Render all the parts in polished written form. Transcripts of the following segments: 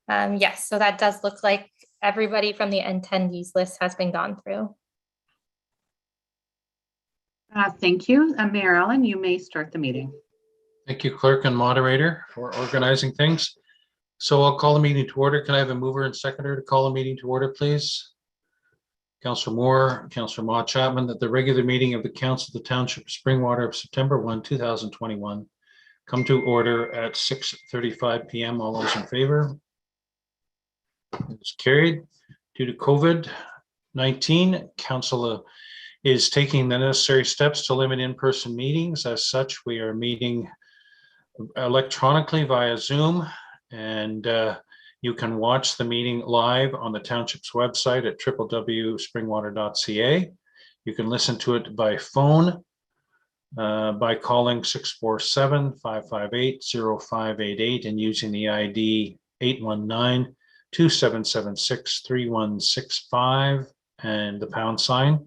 Yes, so that does look like everybody from the attendees list has been gone through. Thank you. Mayor Allen, you may start the meeting. Thank you, clerk and moderator, for organizing things. So I'll call the meeting to order. Can I have a mover and seconder to call the meeting to order, please? Councillor Moore, Councillor Ma Chapman, that the regular meeting of the Council of the Township of Springwater of September 1, 2021 come to order at 6:35 p.m. All those in favor? It's carried. Due to COVID-19, Council is taking the necessary steps to limit in-person meetings. As such, we are meeting electronically via Zoom, and you can watch the meeting live on the Township's website at www.springwater.ca. You can listen to it by phone by calling 647-558-0588 and using the ID 819-2776-3165 and the pound sign.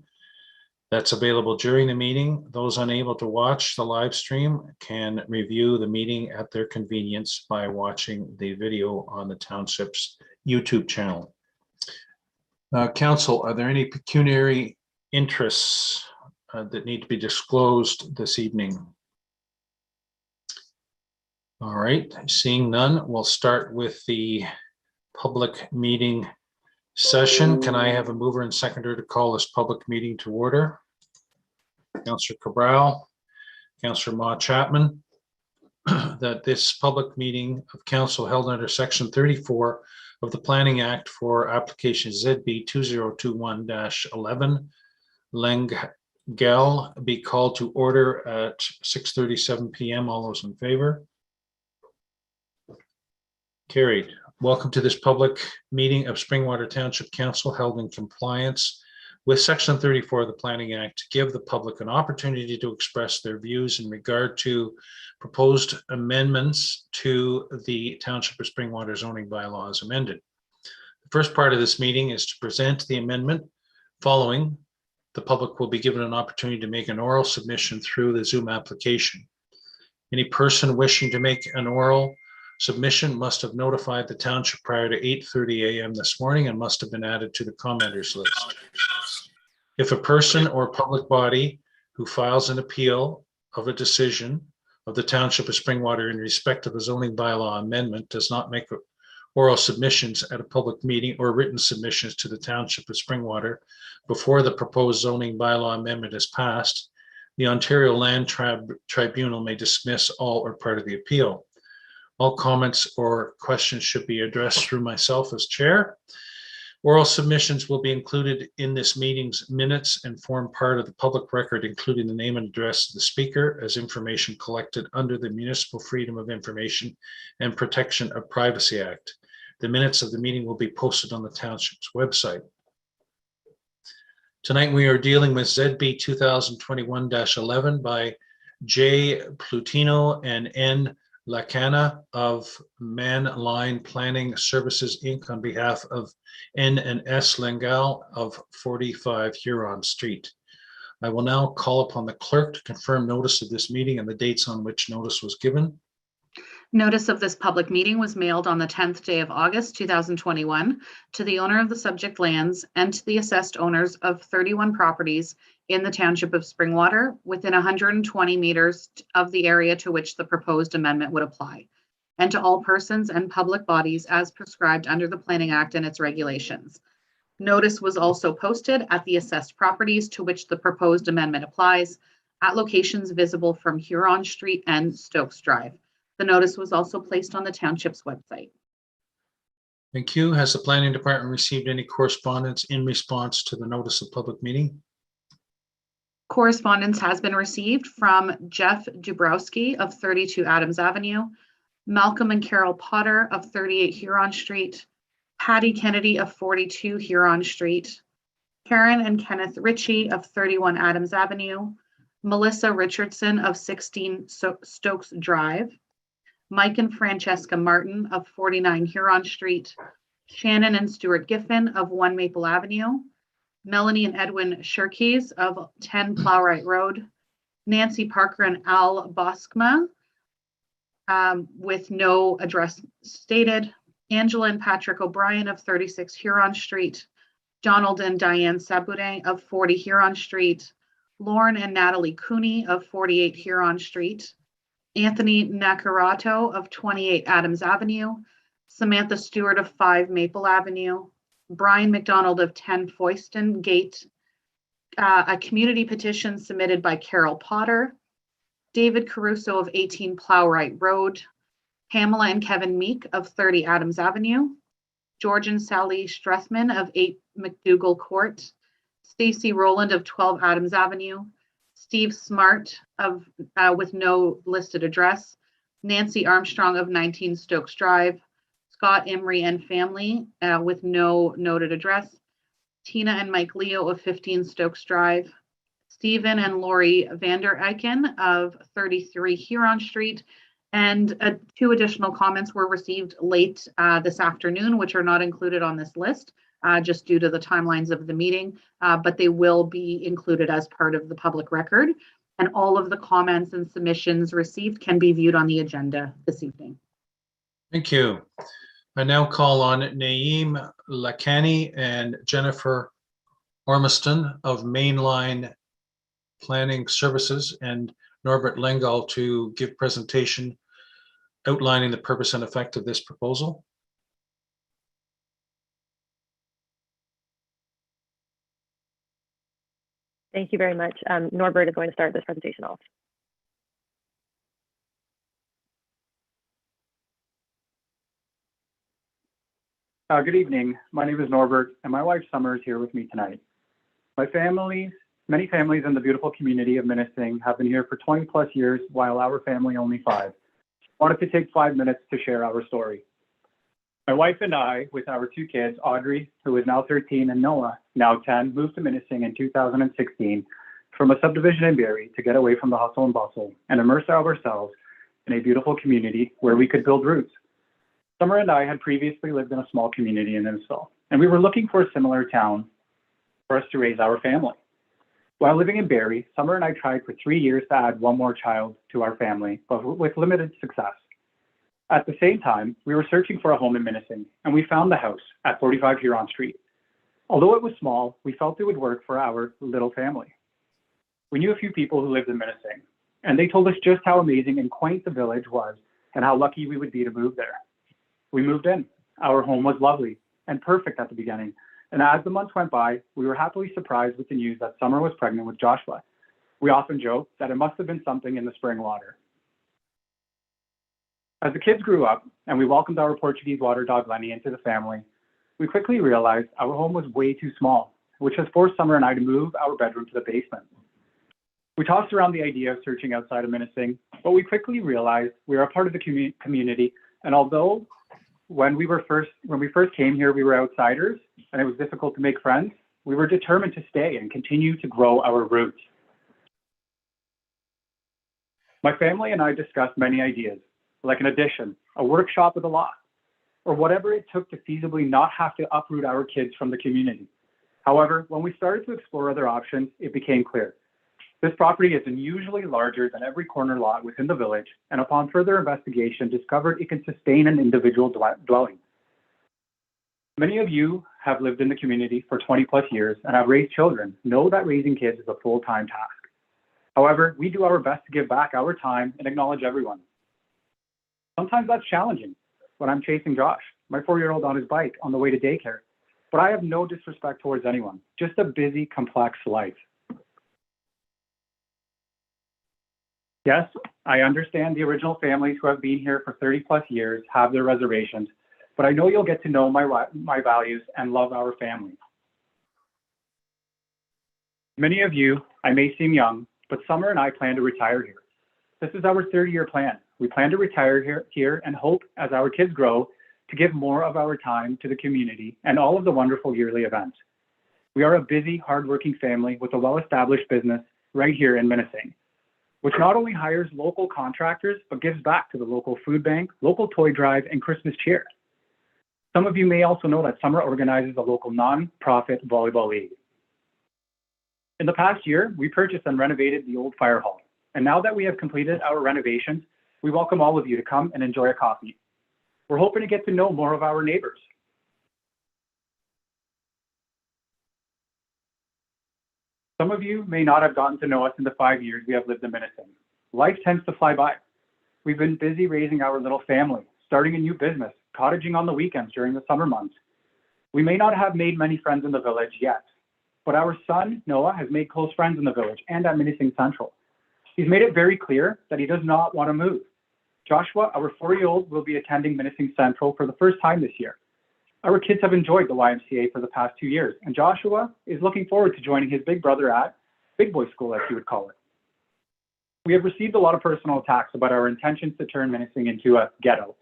That's available during the meeting. Those unable to watch the live stream can review the meeting at their convenience by watching the video on the Township's YouTube channel. Council, are there any pecuniary interests that need to be disclosed this evening? All right, seeing none, we'll start with the public meeting session. Can I have a mover and seconder to call this public meeting to order? Councillor Cabral, Councillor Ma Chapman, that this public meeting of council held under section 34 of the Planning Act for application ZB 2021-11 Lengel be called to order at 6:37 p.m. All those in favor? Carried. Welcome to this public meeting of Springwater Township Council held in compliance with section 34 of the Planning Act to give the public an opportunity to express their views in regard to proposed amendments to the Township of Springwater zoning bylaw as amended. The first part of this meeting is to present the amendment. Following, the public will be given an opportunity to make an oral submission through the Zoom application. Any person wishing to make an oral submission must have notified the township prior to 8:30 a.m. this morning and must have been added to the commenters list. If a person or public body who files an appeal of a decision of the Township of Springwater in respect of a zoning bylaw amendment does not make oral submissions at a public meeting or written submissions to the Township of Springwater before the proposed zoning bylaw amendment is passed, the Ontario Land Tribunal may dismiss all or part of the appeal. All comments or questions should be addressed through myself as chair. Oral submissions will be included in this meeting's minutes and form part of the public record, including the name and address of the speaker as information collected under the Municipal Freedom of Information and Protection of Privacy Act. The minutes of the meeting will be posted on the Township's website. Tonight we are dealing with ZB 2021-11 by J. Plutino and N. Lacana of Manline Planning Services Inc. on behalf of N and S Lengal of 45 Huron Street. I will now call upon the clerk to confirm notice of this meeting and the dates on which notice was given. Notice of this public meeting was mailed on the 10th day of August 2021 to the owner of the subject lands and to the assessed owners of 31 properties in the Township of Springwater within 120 meters of the area to which the proposed amendment would apply, and to all persons and public bodies as prescribed under the Planning Act and its regulations. Notice was also posted at the assessed properties to which the proposed amendment applies at locations visible from Huron Street and Stokes Drive. The notice was also placed on the Township's website. Thank you. Has the Planning Department received any correspondence in response to the notice of public meeting? Correspondence has been received from Jeff Dubrowski of 32 Adams Avenue, Malcolm and Carol Potter of 38 Huron Street, Patty Kennedy of 42 Huron Street, Karen and Kenneth Ritchie of 31 Adams Avenue, Melissa Richardson of 16 Stokes Drive, Mike and Francesca Martin of 49 Huron Street, Shannon and Stuart Giffen of 1 Maple Avenue, Melanie and Edwin Shirkeys of 10 Plowright Road, Nancy Parker and Al Boskma with no address stated. Angela and Patrick O'Brien of 36 Huron Street. Donald and Diane Sabourin of 40 Huron Street. Lauren and Natalie Cooney of 48 Huron Street. Anthony Nakarato of 28 Adams Avenue. Samantha Stewart of 5 Maple Avenue. Brian McDonald of 10 Foyston Gate. A community petition submitted by Carol Potter. David Caruso of 18 Plowright Road. Pamela and Kevin Meek of 30 Adams Avenue. George and Sally Strethman of 8 McDougall Court. Stacy Rowland of 12 Adams Avenue. Steve Smart of with no listed address. Nancy Armstrong of 19 Stokes Drive. Scott Emery and family with no noted address. Tina and Mike Leo of 15 Stokes Drive. Stephen and Lori Vander Eycken of 33 Huron Street. And 2 additional comments were received late this afternoon, which are not included on this list, just due to the timelines of the meeting, but they will be included as part of the public record. And all of the comments and submissions received can be viewed on the agenda this evening. Thank you. I now call on Naeem Lakani and Jennifer Ormiston of Mainline Planning Services and Norbert Lengal to give presentation outlining the purpose and effect of this proposal. Thank you very much. Norbert is going to start this presentation off. Good evening. My name is Norbert, and my wife Summer is here with me tonight. Many families in the beautiful community of Minising have been here for 20 plus years, while our family only 5. Wanted to take 5 minutes to share our story. My wife and I, with our 2 kids, Audrey, who is now 13, and Noah, now 10, moved to Minising in 2016 from a subdivision in Barrie to get away from the hustle and bustle and immerse ourselves in a beautiful community where we could build roots. Summer and I had previously lived in a small community in Innisfil, and we were looking for a similar town for us to raise our family. While living in Barrie, Summer and I tried for 3 years to add 1 more child to our family, but with limited success. At the same time, we were searching for a home in Minising, and we found the house at 45 Huron Street. Although it was small, we felt it would work for our little family. We knew a few people who lived in Minising, and they told us just how amazing and quaint the village was and how lucky we would be to move there. We moved in. Our home was lovely and perfect at the beginning. And as the months went by, we were happily surprised with the news that Summer was pregnant with Joshua. We often joke that it must have been something in the spring water. As the kids grew up and we welcomed our Portuguese water dog Lenny into the family, we quickly realized our home was way too small, which has forced Summer and I to move our bedroom to the basement. We tossed around the idea of searching outside of Minising, but we quickly realized we are a part of the community, and although when we first came here, we were outsiders and it was difficult to make friends, we were determined to stay and continue to grow our roots. My family and I discussed many ideas, like an addition, a workshop with a loft, or whatever it took to feasibly not have to uproot our kids from the community. However, when we started to explore other options, it became clear. This property is unusually larger than every corner lot within the village, and upon further investigation, discovered it can sustain an individual dwelling. Many of you have lived in the community for 20 plus years and have raised children, know that raising kids is a full-time task. However, we do our best to give back our time and acknowledge everyone. Sometimes that's challenging when I'm chasing Josh, my 4-year-old, on his bike on the way to daycare, but I have no disrespect towards anyone, just a busy, complex life. Yes, I understand the original families who have been here for 30 plus years have their reservations, but I know you'll get to know my values and love our family. Many of you, I may seem young, but Summer and I plan to retire here. This is our 30-year plan. We plan to retire here and hope, as our kids grow, to give more of our time to the community and all of the wonderful yearly events. We are a busy, hardworking family with a well-established business right here in Minising, which not only hires local contractors, but gives back to the local food bank, local toy drive, and Christmas cheer. Some of you may also know that Summer organizes a local non-profit volleyball league. In the past year, we purchased and renovated the old fire hall. And now that we have completed our renovations, We welcome all of you to come and enjoy a coffee. We're hoping to get to know more of our neighbors. Some of you may not have gotten to know us in the 5 years we have lived in Minnesing. Life tends to fly by. We've been busy raising our little family, starting a new business, cottaging on the weekends during the summer months. We may not have made many friends in the village yet, but our son, Noah, has made close friends in the village and at Minnesing Central. He's made it very clear that he does not want to move. Joshua, our 4-year-old, will be attending Minnesing Central for the first time this year. Our kids have enjoyed the YMCA for the past 2 years, and Joshua is looking forward to joining his big brother at Big Boy School, as he would call it. We have received a lot of personal attacks about our intentions to turn Minnesing into a ghetto.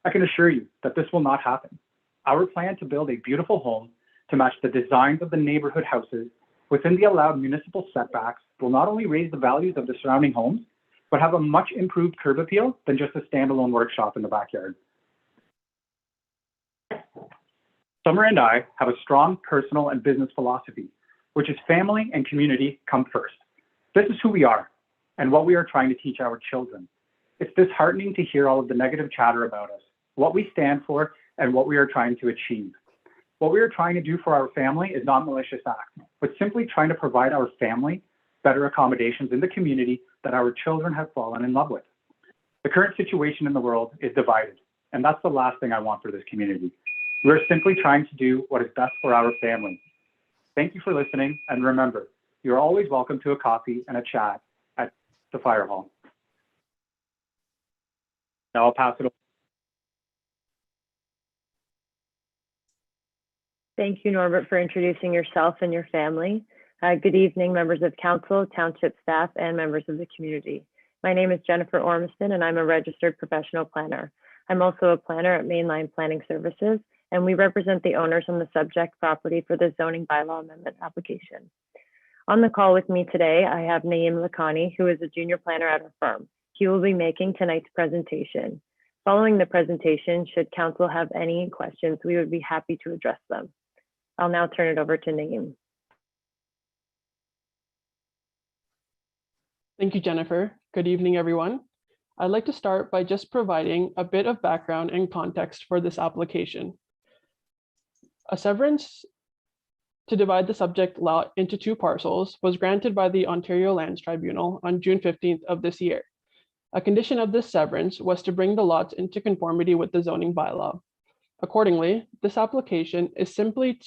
I can assure you that this will not happen. Our plan to build a beautiful home to match the designs of the neighborhood houses within the allowed municipal setbacks will not only raise the values of the surrounding homes, but have a much improved curb appeal than just a standalone workshop in the backyard. Summer and I have a strong personal and business philosophy, which is family and community come first. This is who we are and what we are trying to teach our children. It's disheartening to hear all of the negative chatter about us, what we stand for, and what we are trying to achieve. What we are trying to do for our family is not a malicious act, but simply trying to provide our family better accommodations in the community that our children have fallen in love with. The current situation in the world is divided, and that's the last thing I want for this community. We are simply trying to do what is best for our family. Thank you for listening, and remember, you're always welcome to a coffee and a chat at the fire hall. Now I'll pass it over. Thank you, Norbert, for introducing yourself and your family. Good evening, members of council, township staff, and members of the community. My name is Jennifer Ormiston, and I'm a registered professional planner. I'm also a planner at Mainline Planning Services, and we represent the owners on the subject property for the zoning bylaw amendment application. On the call with me today, I have Naeem Lakhani, who is a junior planner at our firm. He will be making tonight's presentation. Following the presentation, should council have any questions, we would be happy to address them. I'll now turn it over to Naeem. Thank you, Jennifer. Good evening, everyone. I'd like to start by just providing a bit of background and context for this application. A severance to divide the subject lot into 2 parcels was granted by the Ontario Lands Tribunal on June 15th of this year. A condition of this severance was to bring the lots into conformity with the zoning bylaw. Accordingly, this application is simply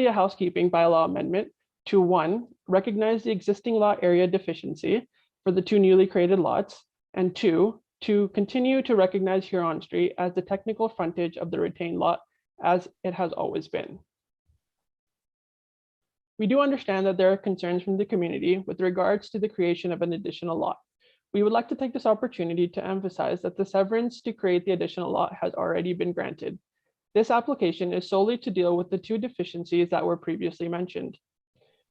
a housekeeping bylaw amendment to 1, recognize the existing lot area deficiency for the 2 newly created lots, and 2, to continue to recognize Huron Street as the technical frontage of the retained lot as it has always been. We do understand that there are concerns from the community with regards to the creation of an additional lot. We would like to take this opportunity to emphasize that the severance to create the additional lot has already been granted. This application is solely to deal with the 2 deficiencies that were previously mentioned.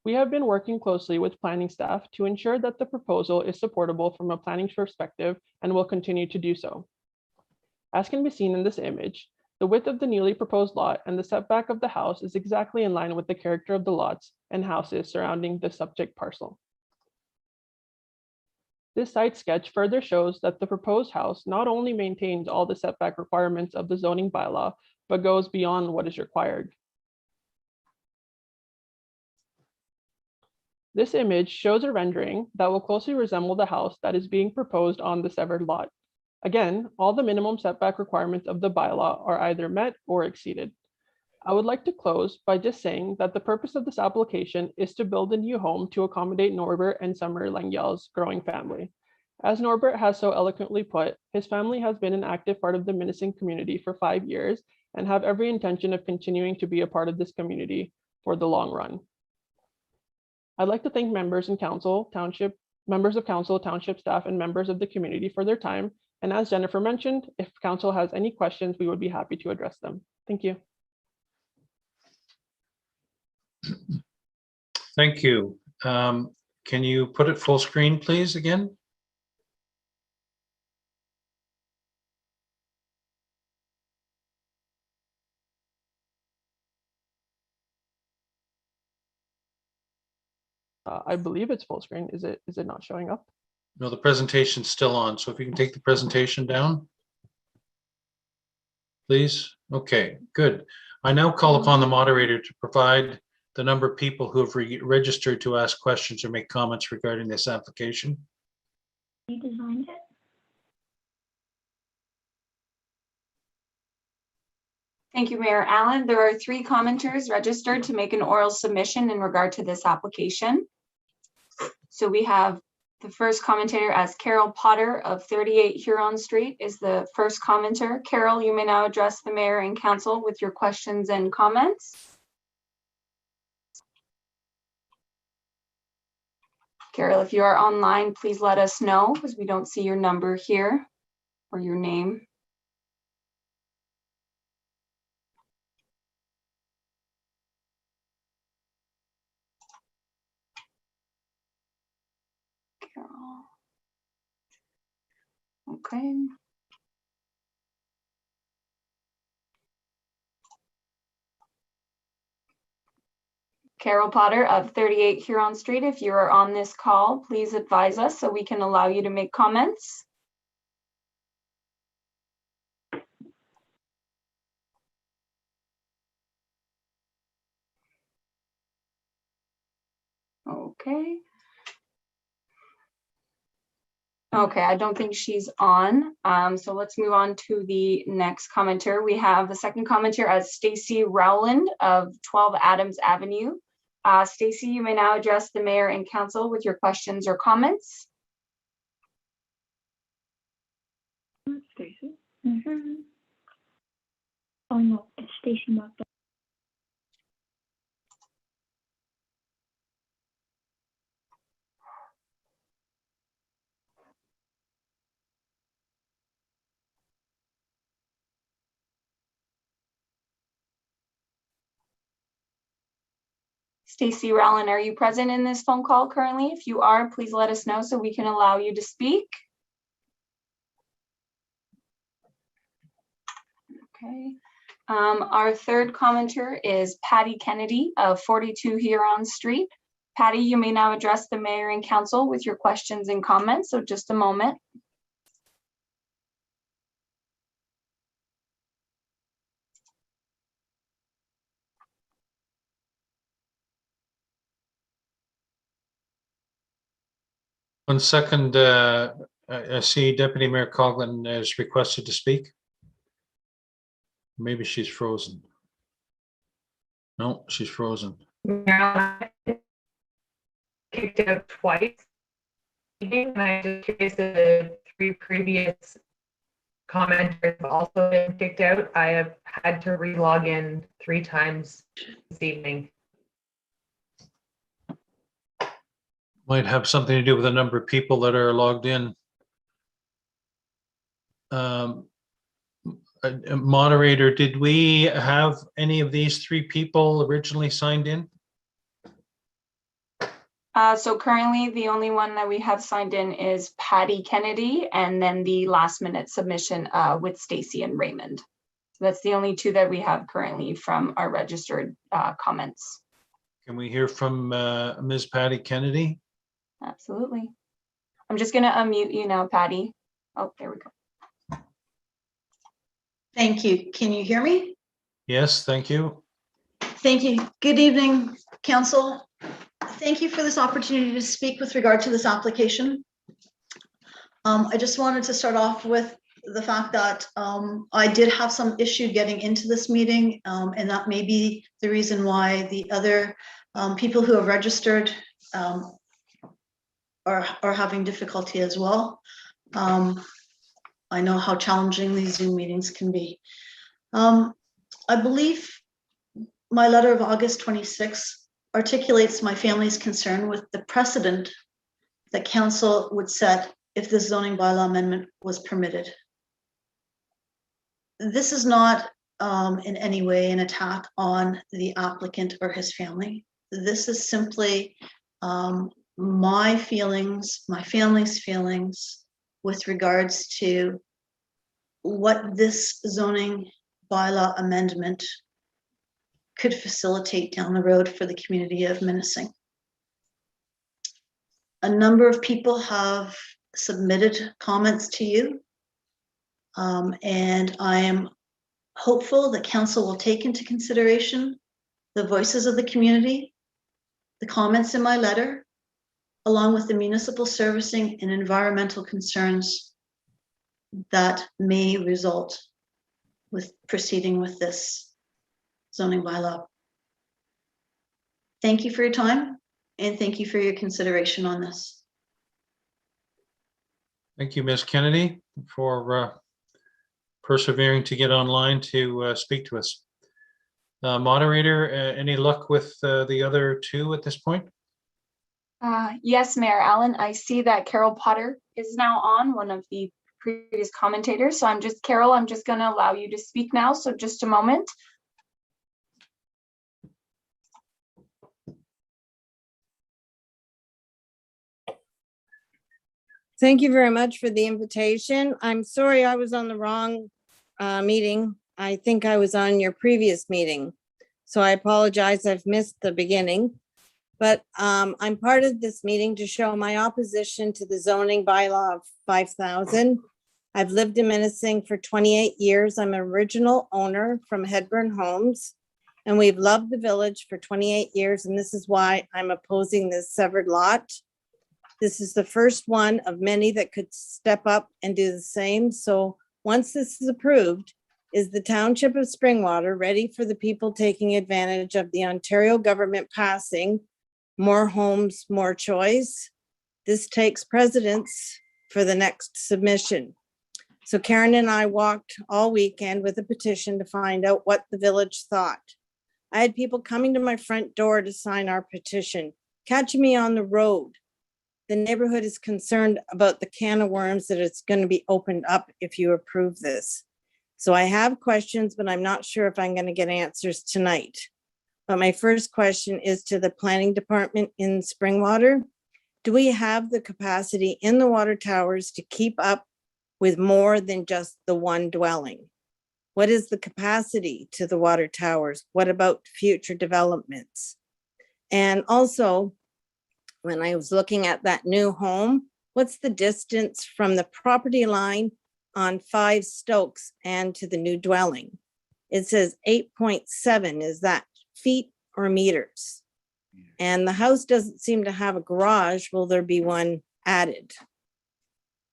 We have been working closely with planning staff to ensure that the proposal is supportable from a planning perspective and will continue to do so. As can be seen in this image, the width of the newly proposed lot and the setback of the house is exactly in line with the character of the lots and houses surrounding the subject parcel. This site sketch further shows that the proposed house not only maintains all the setback requirements of the zoning bylaw, but goes beyond what is required. This image shows a rendering that will closely resemble the house that is being proposed on the severed lot. Again, all the minimum setback requirements of the bylaw are either met or exceeded. I would like to close by just saying that the purpose of this application is to build a new home to accommodate Norbert and Summer Lengyel's growing family. As Norbert has so eloquently put, his family has been an active part of the Minnesing community for 5 years and have every intention of continuing to be a part of this community for the long run. I'd like to thank members of council, township staff, and members of the community for their time. And as Jennifer mentioned, if council has any questions, we would be happy to address them. Thank you. Thank you. Can you put it full screen, please, again? I believe it's full screen. Is it not showing up? No, the presentation's still on, so if you can take the presentation down. Please. Okay, good. I now call upon the moderator to provide the number of people who have registered to ask questions or make comments regarding this application. You designed it? Thank you, Mayor Allen. There are 3 commenters registered to make an oral submission in regard to this application. So we have the first commentator as Carol Potter of 38 Huron Street is the first commenter. Carol, you may now address the mayor and council with your questions and comments. Carol, if you are online, please let us know because we don't see your number here or your name. Carol. Okay. Carol Potter of 38 Huron Street, if you are on this call, please advise us so we can allow you to make comments. Okay. Okay, I don't think she's on. So let's move on to the next commenter. We have the second commenter as Stacy Rowland of 12 Adams Avenue. Stacy, you may now address the mayor and council with your questions or comments. Stacy? Oh no, it's Stacy marked up. Stacy Rowland, are you present in this phone call currently? If you are, please let us know so we can allow you to speak. Okay. Our third commenter is Patty Kennedy of 42 Huron Street. Patty, you may now address the mayor and council with your questions and comments. So just a moment. One second, I see Deputy Mayor Coughlin has requested to speak. Maybe she's frozen. No, she's frozen. Kicked out twice. And I'm just curious if the 3 previous commenters have also been kicked out. I have had to re-log in 3 times this evening. Might have something to do with the number of people that are logged in. Moderator, did we have any of these 3 people originally signed in? So currently the only one that we have signed in is Patty Kennedy, and then the last minute submission with Stacy and Raymond. So that's the only 2 that we have currently from our registered comments. Can we hear from Ms. Patty Kennedy? Absolutely. I'm just going to unmute you now, Patty. Oh, there we go. Thank you. Can you hear me? Yes, thank you. Thank you. Good evening, council. Thank you for this opportunity to speak with regard to this application. I just wanted to start off with the fact that I did have some issue getting into this meeting, and that may be the reason why the other people who have registered are having difficulty as well. I know how challenging these Zoom meetings can be. I believe my letter of August 26 articulates my family's concern with the precedent that council would set if the zoning bylaw amendment was permitted. This is not in any way an attack on the applicant or his family. This is simply my feelings, my family's feelings with regards to what this zoning bylaw amendment could facilitate down the road for the community of Munising. A number of people have submitted comments to you. And I am hopeful that council will take into consideration the voices of the community, the comments in my letter, along with the municipal servicing and environmental concerns that may result with proceeding with this zoning bylaw. Thank you for your time and thank you for your consideration on this. Thank you, Ms. Kennedy, for persevering to get online to speak to us. Moderator, any luck with the other two at this point? Yes, Mayor Allen, I see that Carol Potter is now on, one of the previous commentators. So Carol, I'm just going to allow you to speak now. So just a moment. Thank you very much for the invitation. I'm sorry I was on the wrong meeting. I think I was on your previous meeting. So I apologize, I've missed the beginning. But I'm part of this meeting to show my opposition to the zoning bylaw of 5,000. I've lived in Menacing for 28 years. I'm an original owner from Hedburn Homes. And we've loved the village for 28 years. And this is why I'm opposing this severed lot. This is the first one of many that could step up and do the same. So once this is approved, is the Township of Springwater ready for the people taking advantage of the Ontario government passing more homes, more choice? This takes precedence for the next submission. So Karen and I walked all weekend with a petition to find out what the village thought. I had people coming to my front door to sign our petition, catching me on the road. The neighborhood is concerned about the can of worms that it's going to be opened up if you approve this. So I have questions, but I'm not sure if I'm going to get answers tonight. But my first question is to the planning department in Springwater. Do we have the capacity in the water towers to keep up with more than just the one dwelling? What is the capacity to the water towers? What about future developments? And also, when I was looking at that new home, what's the distance from the property line on 5 Stokes and to the new dwelling? It says 8.7. Is that feet or meters? And the house doesn't seem to have a garage. Will there be one added?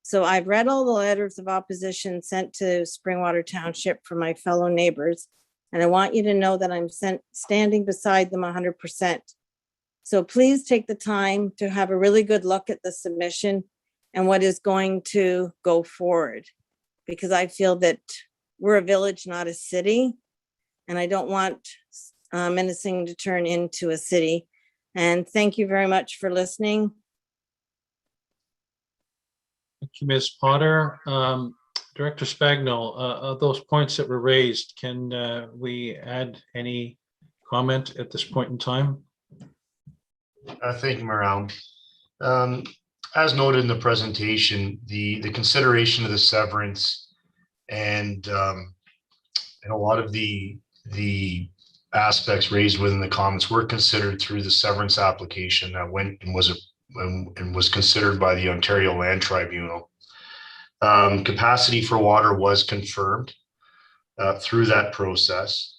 So I've read all the letters of opposition sent to Springwater Township from my fellow neighbors, and I want you to know that I'm standing beside them 100%. So please take the time to have a really good look at the submission and what is going to go forward, because I feel that we're a village, not a city, and I don't want Menacing to turn into a city. And thank you very much for listening. Thank you, Ms. Potter. Director Spagnol, of those points that were raised, can we add any comment at this point in time? Thank you, Mayor Allen. As noted in the presentation, the consideration of the severance and a lot of the aspects raised within the comments were considered through the severance application that went and was considered by the Ontario Land Tribunal. Capacity for water was confirmed through that process.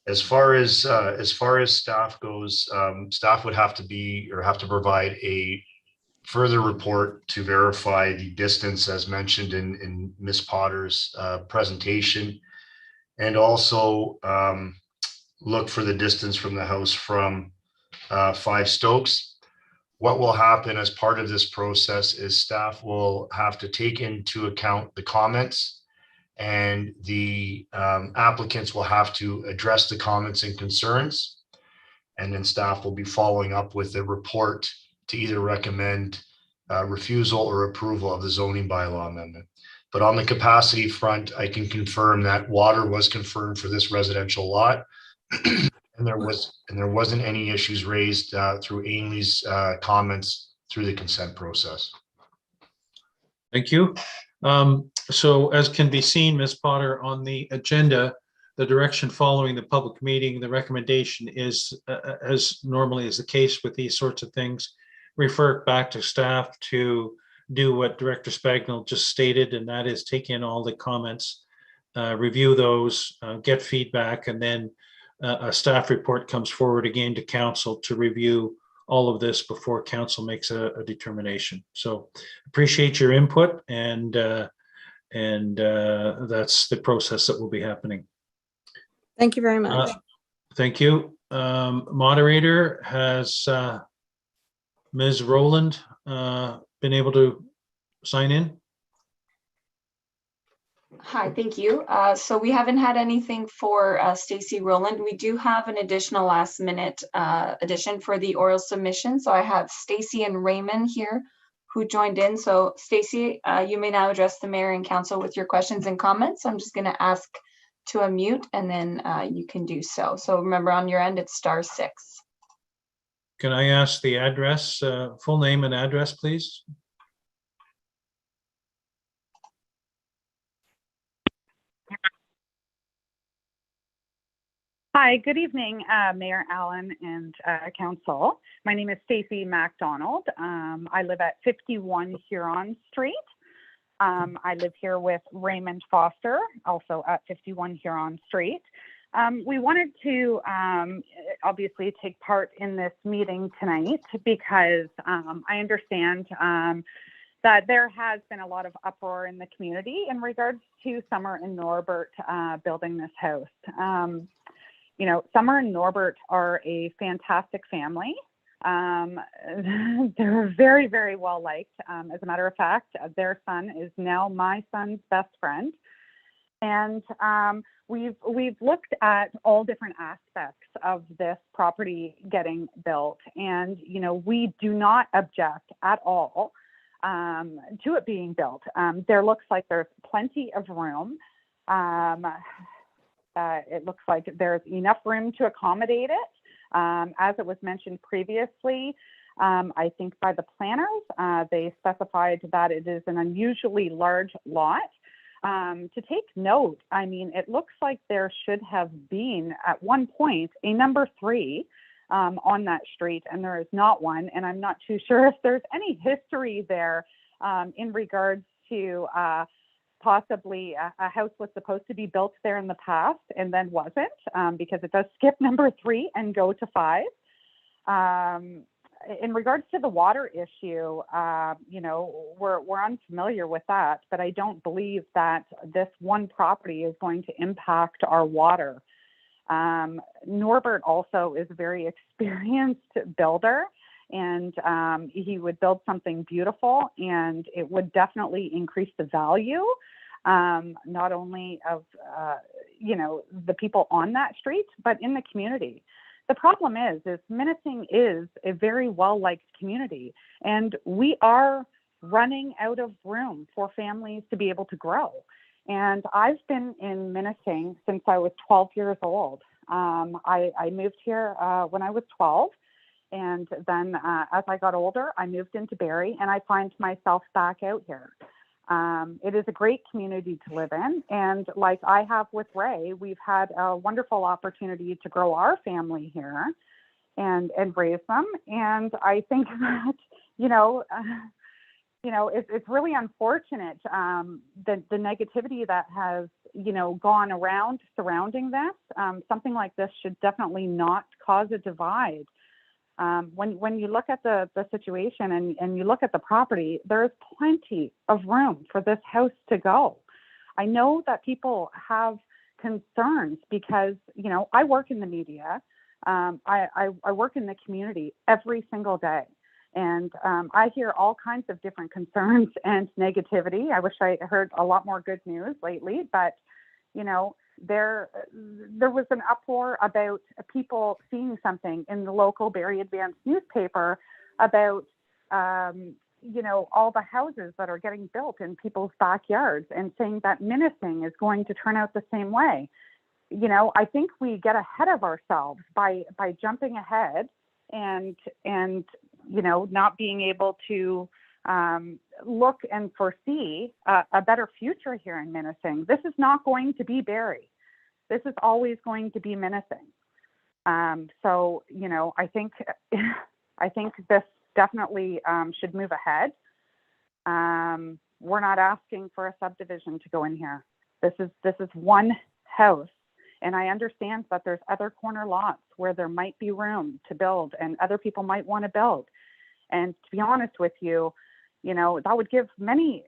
As far as staff goes, staff would have to provide a further report to verify the distance as mentioned in Ms. Potter's presentation, and also look for the distance from the house from 5 Stokes. What will happen as part of this process is staff will have to take into account the comments, and the applicants will have to address the comments and concerns. And then staff will be following up with a report to either recommend refusal or approval of the zoning bylaw amendment. But on the capacity front, I can confirm that water was confirmed for this residential lot. And there wasn't any issues raised through Ainley's comments through the consent process. Thank you. So as can be seen, Ms. Potter, on the agenda, the direction following the public meeting, the recommendation is, as normally is the case with these sorts of things, refer it back to staff to do what Director Spagnell just stated, and that is take in all the comments, review those, get feedback, and then a staff report comes forward again to council to review all of this before council makes a determination. So appreciate your input, and that's the process that will be happening. Thank you very much. Thank you. Moderator, has Ms. Rowland been able to sign in? Hi, thank you. So we haven't had anything for Stacy Rowland. We do have an additional last minute addition for the oral submission. So I have Stacy and Raymond here who joined in. So Stacy, you may now address the mayor and council with your questions and comments. I'm just going to ask to unmute, and then you can do so. So remember, on your end, it's *6. Can I ask the address, full name and address, please? Hi, good evening, Mayor Allen and Council. My name is Stacey MacDonald. I live at 51 Huron Street. I live here with Raymond Foster, also at 51 Huron Street. We wanted to obviously take part in this meeting tonight because I understand that there has been a lot of uproar in the community in regards to Summer and Norbert building this house. You know, Summer and Norbert are a fantastic family. They're very, very well liked. As a matter of fact, their son is now my son's best friend. And we've looked at all different aspects of this property getting built. And, you know, we do not object at all to it being built. There looks like there's plenty of room. It looks like there's enough room to accommodate it. As it was mentioned previously, I think by the planners, they specified that it is an unusually large lot. To take note, I mean, it looks like there should have been at one point a number 3 on that street, and there is not one. And I'm not too sure if there's any history there in regards to possibly a house was supposed to be built there in the past and then wasn't, because it does skip number 3 and go to 5. In regards to the water issue, you know, we're unfamiliar with that, but I don't believe that this one property is going to impact our water. Norbert also is a very experienced builder, and he would build something beautiful, and it would definitely increase the value, not only of, you know, the people on that street, but in the community. The problem is Minising is a very well-liked community, and we are running out of room for families to be able to grow. And I've been in Minising since I was 12 years old. I moved here when I was 12, and then as I got older, I moved into Barrie, and I find myself back out here. It is a great community to live in. And like I have with Ray, we've had a wonderful opportunity to grow our family here and raise them. And I think that, it's really unfortunate the negativity that has, gone around surrounding this. Something like this should definitely not cause a divide. When you look at the situation and you look at the property, there's plenty of room for this house to go. I know that people have concerns because, I work in the media. I work in the community every single day. And I hear all kinds of different concerns and negativity. I wish I heard a lot more good news lately, but, there was an uproar about people seeing something in the local Barrie Advance newspaper about, all the houses that are getting built in people's backyards and saying that Minising is going to turn out the same way. I think we get ahead of ourselves by jumping ahead and not being able to look and foresee a better future here in Minising. This is not going to be Barrie. This is always going to be Minising. So, I think this definitely should move ahead. We're not asking for a subdivision to go in here. This is one house. And I understand that there's other corner lots where there might be room to build and other people might want to build. And to be honest with you, you know, that would give many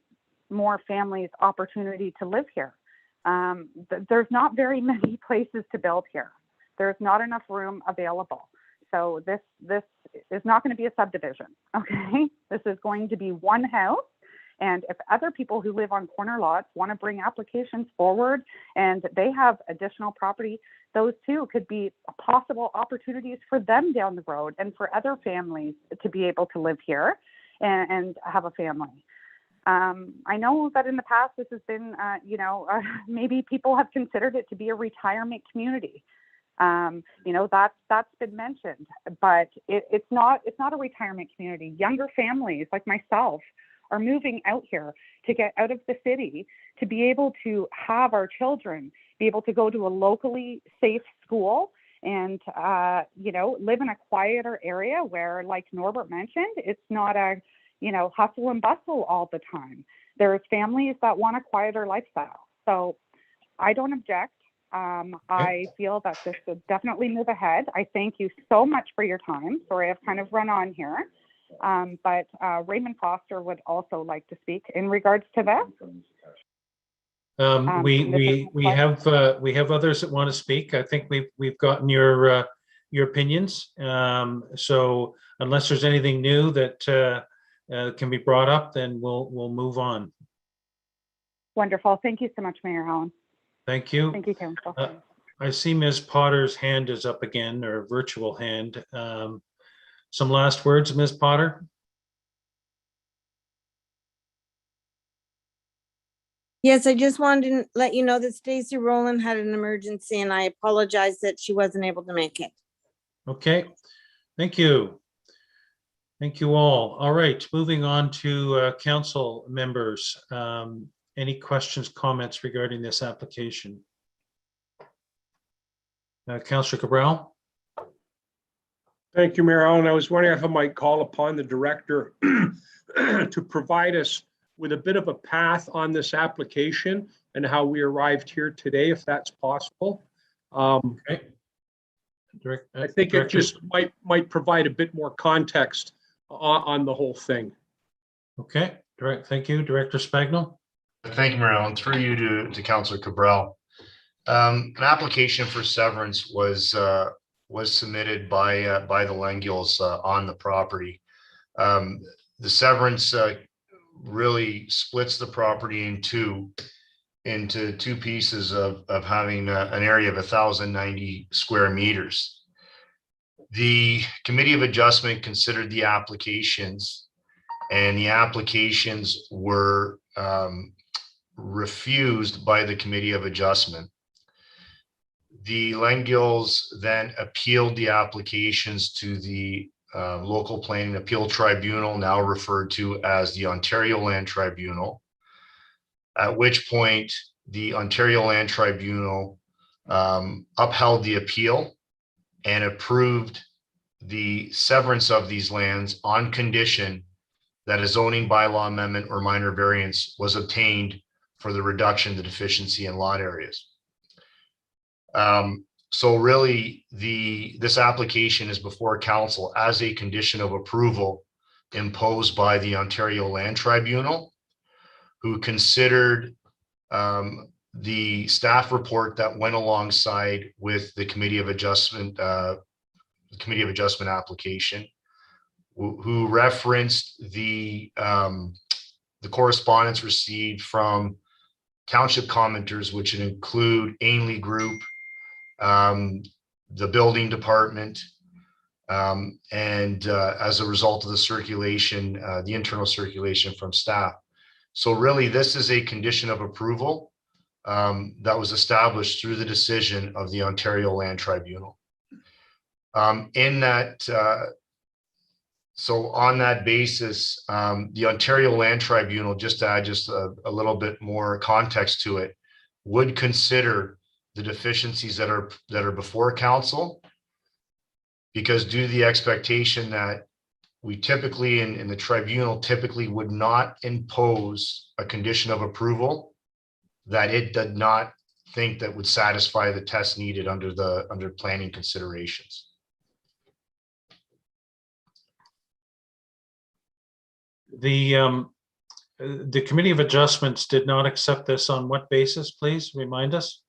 more families opportunity to live here. There's not very many places to build here. There's not enough room available. So this is not going to be a subdivision, okay? This is going to be one house. And if other people who live on corner lots want to bring applications forward and they have additional property, those too could be possible opportunities for them down the road and for other families to be able to live here and have a family. I know that in the past this has been, maybe people have considered it to be a retirement community. That's been mentioned, but it's not a retirement community. Younger families like myself are moving out here to get out of the city, to be able to have our children be able to go to a locally safe school and, live in a quieter area where, like Norbert mentioned, it's not a, hustle and bustle all the time. There's families that want a quieter lifestyle. So I don't object. I feel that this should definitely move ahead. I thank you so much for your time. Sorry, I've kind of run on here. But Raymond Foster would also like to speak in regards to that. We have others that want to speak. I think we've gotten your opinions. So unless there's anything new that can be brought up, then we'll move on. Wonderful. Thank you so much, Mayor Allen. Thank you. Thank you, Council. I see Ms. Potter's hand is up again, or virtual hand. Some last words, Ms. Potter? Yes, I just wanted to let you know that Stacy Rowland had an emergency and I apologize that she wasn't able to make it. Okay, thank you. Thank you all. All right, moving on to council members. Any questions, comments regarding this application? Councillor Cabral. Thank you, Mayor Allen. I was wondering if I might call upon the director to provide us with a bit of a path on this application and how we arrived here today, if that's possible. Okay. I think it just might provide a bit more context on the whole thing. Okay, thank you, Director Spagnell. Thank you, Mayor Allen. Through you to Councillor Cabral. An application for severance was submitted by the Langills on the property. The severance really splits the property into two pieces of having an area of 1,090 square meters. The Committee of Adjustment considered the applications, and the applications were refused by the Committee of Adjustment. The Langills then appealed the applications to the Local Planning Appeal Tribunal, now referred to as the Ontario Land Tribunal, at which point the Ontario Land Tribunal upheld the appeal and approved the severance of these lands on condition that a zoning bylaw amendment or minor variance was obtained for the reduction of the deficiency in lot areas. So really, this application is before council as a condition of approval imposed by the Ontario Land Tribunal, who considered the staff report that went alongside with the Committee of Adjustment application, who referenced the correspondence received from township commenters, which would include Ainley Group, the building department, and as a result of the circulation, the internal circulation from staff. So really, this is a condition of approval that was established through the decision of the Ontario Land Tribunal. So on that basis, the Ontario Land Tribunal, just to add a little bit more context to it, would consider the deficiencies that are before council, because due to the expectation that we typically, in the tribunal, typically would not impose a condition of approval that it did not think that would satisfy the test needed under planning considerations. The Committee of Adjustments did not accept this on what basis, please remind us?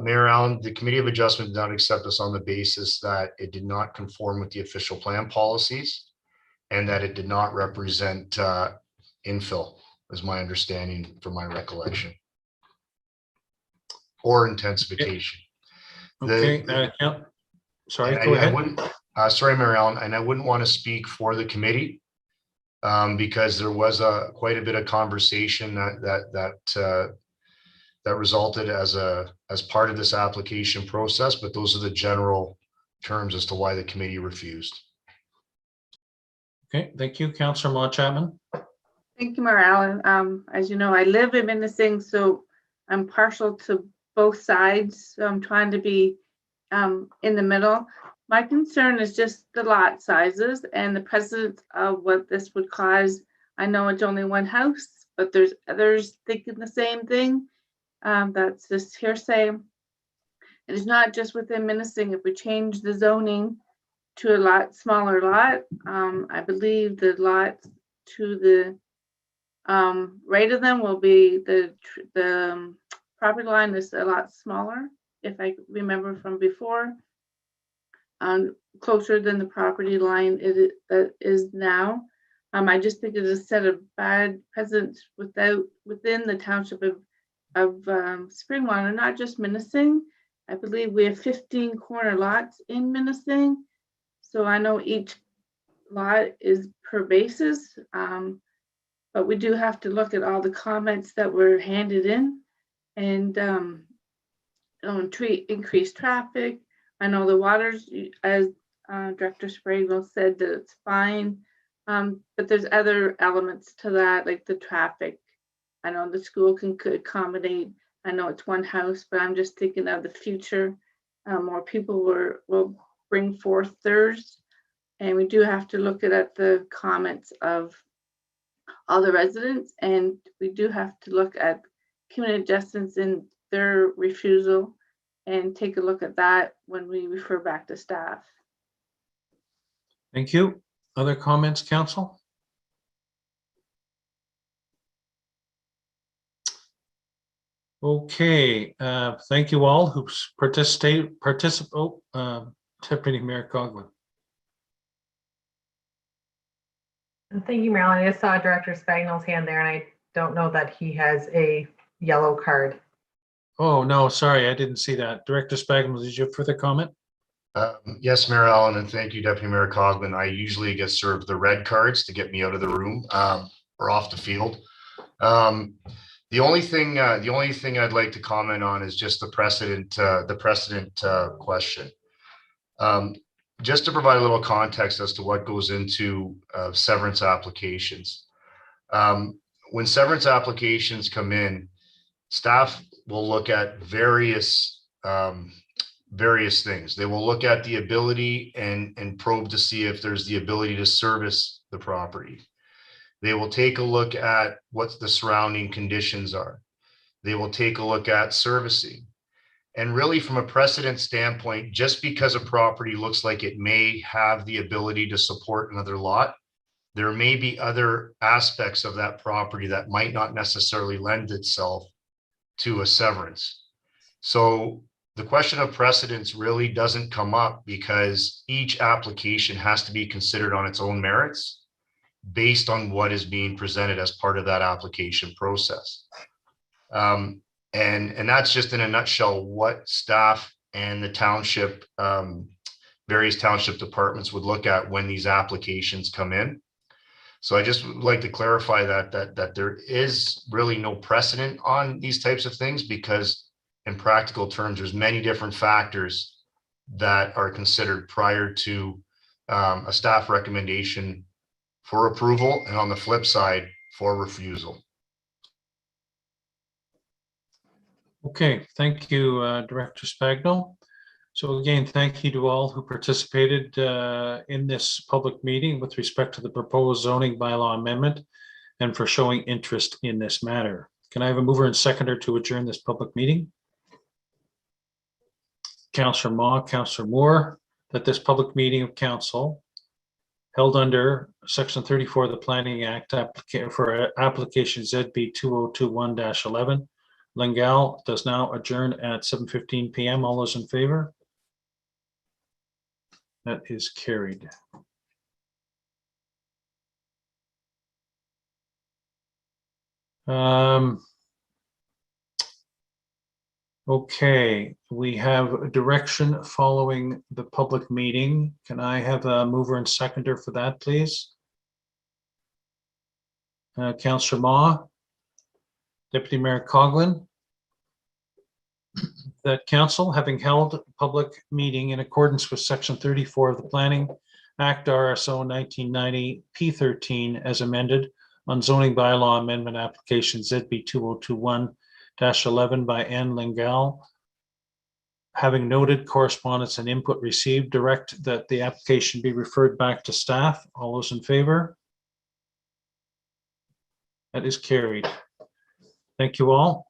Mayor Allen, the Committee of Adjustment did not accept this on the basis that it did not conform with the official plan policies and that it did not represent infill, is my understanding from my recollection, or intensification. Okay, sorry, go ahead. Sorry, Mayor Allen, and I wouldn't want to speak for the committee because there was quite a bit of conversation that resulted as part of this application process, but those are the general terms as to why the committee refused. Okay, thank you. Councillor Maude Chapman. Thank you, Mayor Allen. As you know, I live in Minisink, so I'm partial to both sides. So I'm trying to be in the middle. My concern is just the lot sizes and the precedent of what this would cause. I know it's only one house, but there's others thinking the same thing. That's just hearsay. It is not just within Minisink. If we change the zoning to a lot smaller lot, I believe the lot to the right of them will be the property line is a lot smaller, if I remember from before, closer than the property line that is now. I just think it is a set of bad precedents within the township of Springwater, not just Minisink. I believe we have 15 corner lots in Minisink, so I know each lot is per basis. But we do have to look at all the comments that were handed in and increase traffic. I know the waters, as Director Sprague said, that it's fine, but there's other elements to that, like the traffic. I know the school could accommodate. I know it's one house, but I'm just thinking of the future. More people will bring forth theirs, and we do have to look at the comments of all the residents, and we do have to look at community adjustments in their refusal and take a look at that when we refer back to staff. Thank you. Other comments, council? Okay, thank you all who participate. Deputy Mayor Coughlin. Thank you, Marilyn. I just saw Director Spagnell's hand there, and I don't know that he has a yellow card. Oh, no, sorry, I didn't see that. Director Spagnell, did you have further comment? Yes, Mayor Allen, and thank you, Deputy Mayor Coughlin. I usually get served the red cards to get me out of the room or off the field. The only thing I'd like to comment on is just the precedent question. Just to provide a little context as to what goes into severance applications. When severance applications come in, staff will look at various things. They will look at the ability and probe to see if there's the ability to service the property. They will take a look at what the surrounding conditions are. They will take a look at servicing. And really, from a precedent standpoint, just because a property looks like it may have the ability to support another lot, there may be other aspects of that property that might not necessarily lend itself to a severance. So the question of precedence really doesn't come up because each application has to be considered on its own merits based on what is being presented as part of that application process. And that's just in a nutshell what staff and the township, various township departments would look at when these applications come in. So I just would like to clarify that there is really no precedent on these types of things because in practical terms, there's many different factors that are considered prior to a staff recommendation for approval and on the flip side for refusal. Okay, thank you, Director Spagnell. So again, thank you to all who participated in this public meeting with respect to the proposed zoning bylaw amendment and for showing interest in this matter. Can I have a mover and seconder to adjourn this public meeting? Councillor Ma, Councillor Moore, that this public meeting of council held under Section 34 of the Planning Act for application ZB 2021-11, Lengal, does now adjourn at 7:15 p.m. All those in favor? That is carried. Okay, we have a direction following the public meeting. Can I have a mover and seconder for that, please? Councillor Ma, Deputy Mayor Coughlin, that council, having held a public meeting in accordance with Section 34 of the Planning Act, RSO 1990 P13 as amended on zoning bylaw amendment application ZB 2021-11 by N. Lengal, having noted correspondence and input received, direct that the application be referred back to staff. All those in favor? That is carried. Thank you all.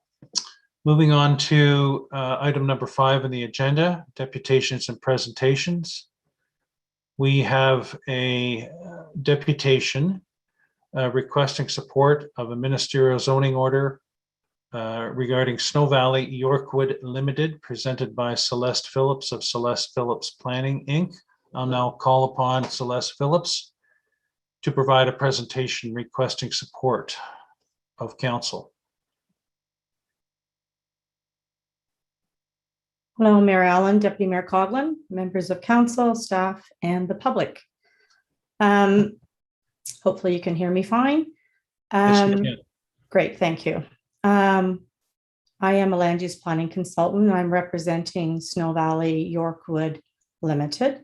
Moving on to item number 5 on the agenda, deputations and presentations. We have a deputation requesting support of a ministerial zoning order regarding Snow Valley Yorkwood Limited, presented by Celeste Phillips of Celeste Phillips Planning, Inc. I'll now call upon Celeste Phillips to provide a presentation requesting support of council. Hello, Mayor Allen, Deputy Mayor Coughlin, members of council, staff, and the public. Hopefully you can hear me fine. Yes, we can. Great, thank you. I am a land use planning consultant. I'm representing Snow Valley Yorkwood Limited.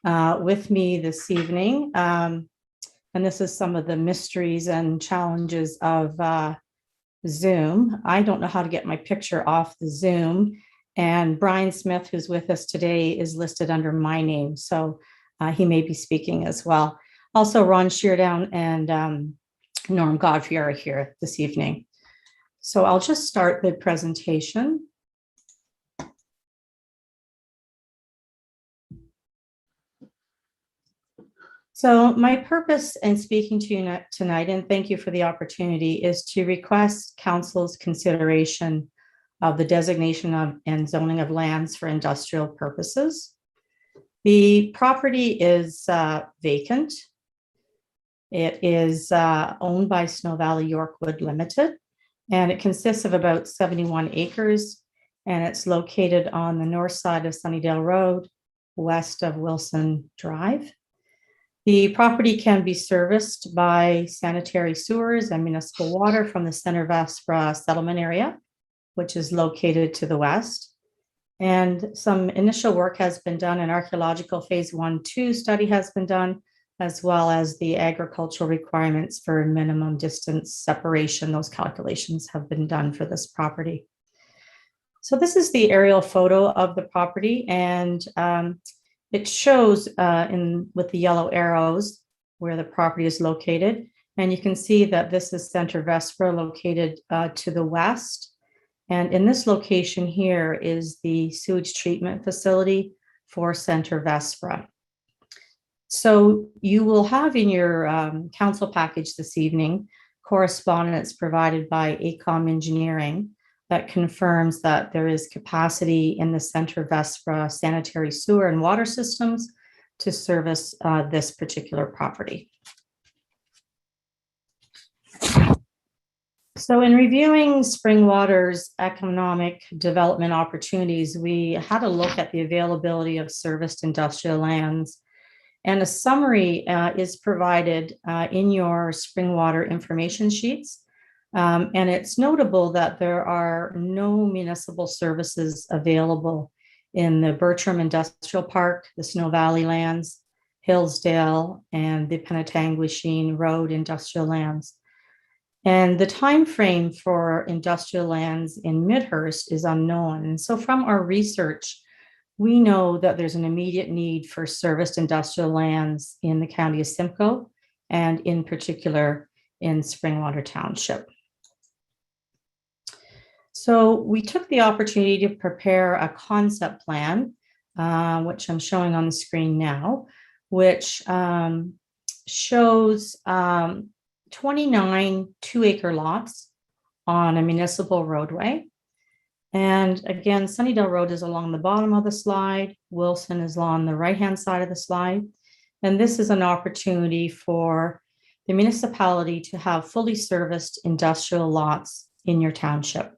With me this evening, and this is some of the mysteries and challenges of Zoom. I don't know how to get my picture off the Zoom. And Brian Smith, who's with us today, is listed under my name, so he may be speaking as well. Also, Ron Sheardown and Norm Godfrey are here this evening. So I'll just start the presentation. So my purpose in speaking to you tonight, and thank you for the opportunity, is to request council's consideration of the designation of and zoning of lands for industrial purposes. The property is vacant. It is owned by Snow Valley Yorkwood Limited, and it consists of about 71 acres, and it's located on the north side of Sunnydale Road, west of Wilson Drive. The property can be serviced by sanitary sewers and municipal water from the Center Vespra settlement area, which is located to the west. And some initial work has been done. An archaeological phase 1-2 study has been done, as well as the agricultural requirements for minimum distance separation. Those calculations have been done for this property. So this is the aerial photo of the property, and it shows with the yellow arrows where the property is located. And you can see that this is Center Vespra, located to the west. And in this location here is the sewage treatment facility for Center Vespra. So you will have in your council package this evening correspondence provided by AECOM Engineering that confirms that there is capacity in the Center Vespra sanitary sewer and water systems to service this particular property. So in reviewing Springwater's economic development opportunities, we had a look at the availability of serviced industrial lands, and a summary is provided in your Springwater information sheets. And it's notable that there are no municipal services available in the Bertram Industrial Park, the Snow Valley lands, Hillsdale, and the Penetanguishene Road industrial lands. And the time frame for industrial lands in Midhurst is unknown. And so from our research, We know that there's an immediate need for serviced industrial lands in the county of Simcoe, and in particular in Springwater Township. So we took the opportunity to prepare a concept plan, which I'm showing on the screen now, which shows 29 2-acre lots on a municipal roadway. And again, Sunnydale Road is along the bottom of the slide. Wilson is on the right-hand side of the slide. And this is an opportunity for the municipality to have fully serviced industrial lots in your township.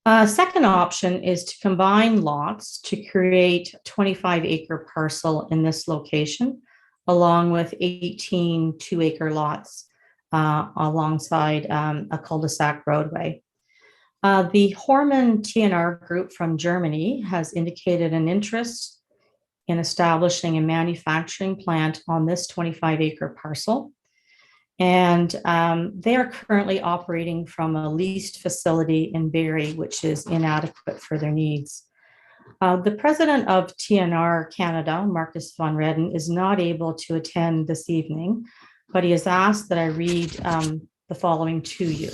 A second option is to combine lots to create a 25-acre parcel in this location, along with 18 2-acre lots alongside a cul-de-sac roadway. The Horman TNR group from Germany has indicated an interest in establishing a manufacturing plant on this 25-acre parcel. And they are currently operating from a leased facility in Barrie, which is inadequate for their needs. The president of TNR Canada, Marcus von Redden, is not able to attend this evening, but he has asked that I read the following to you.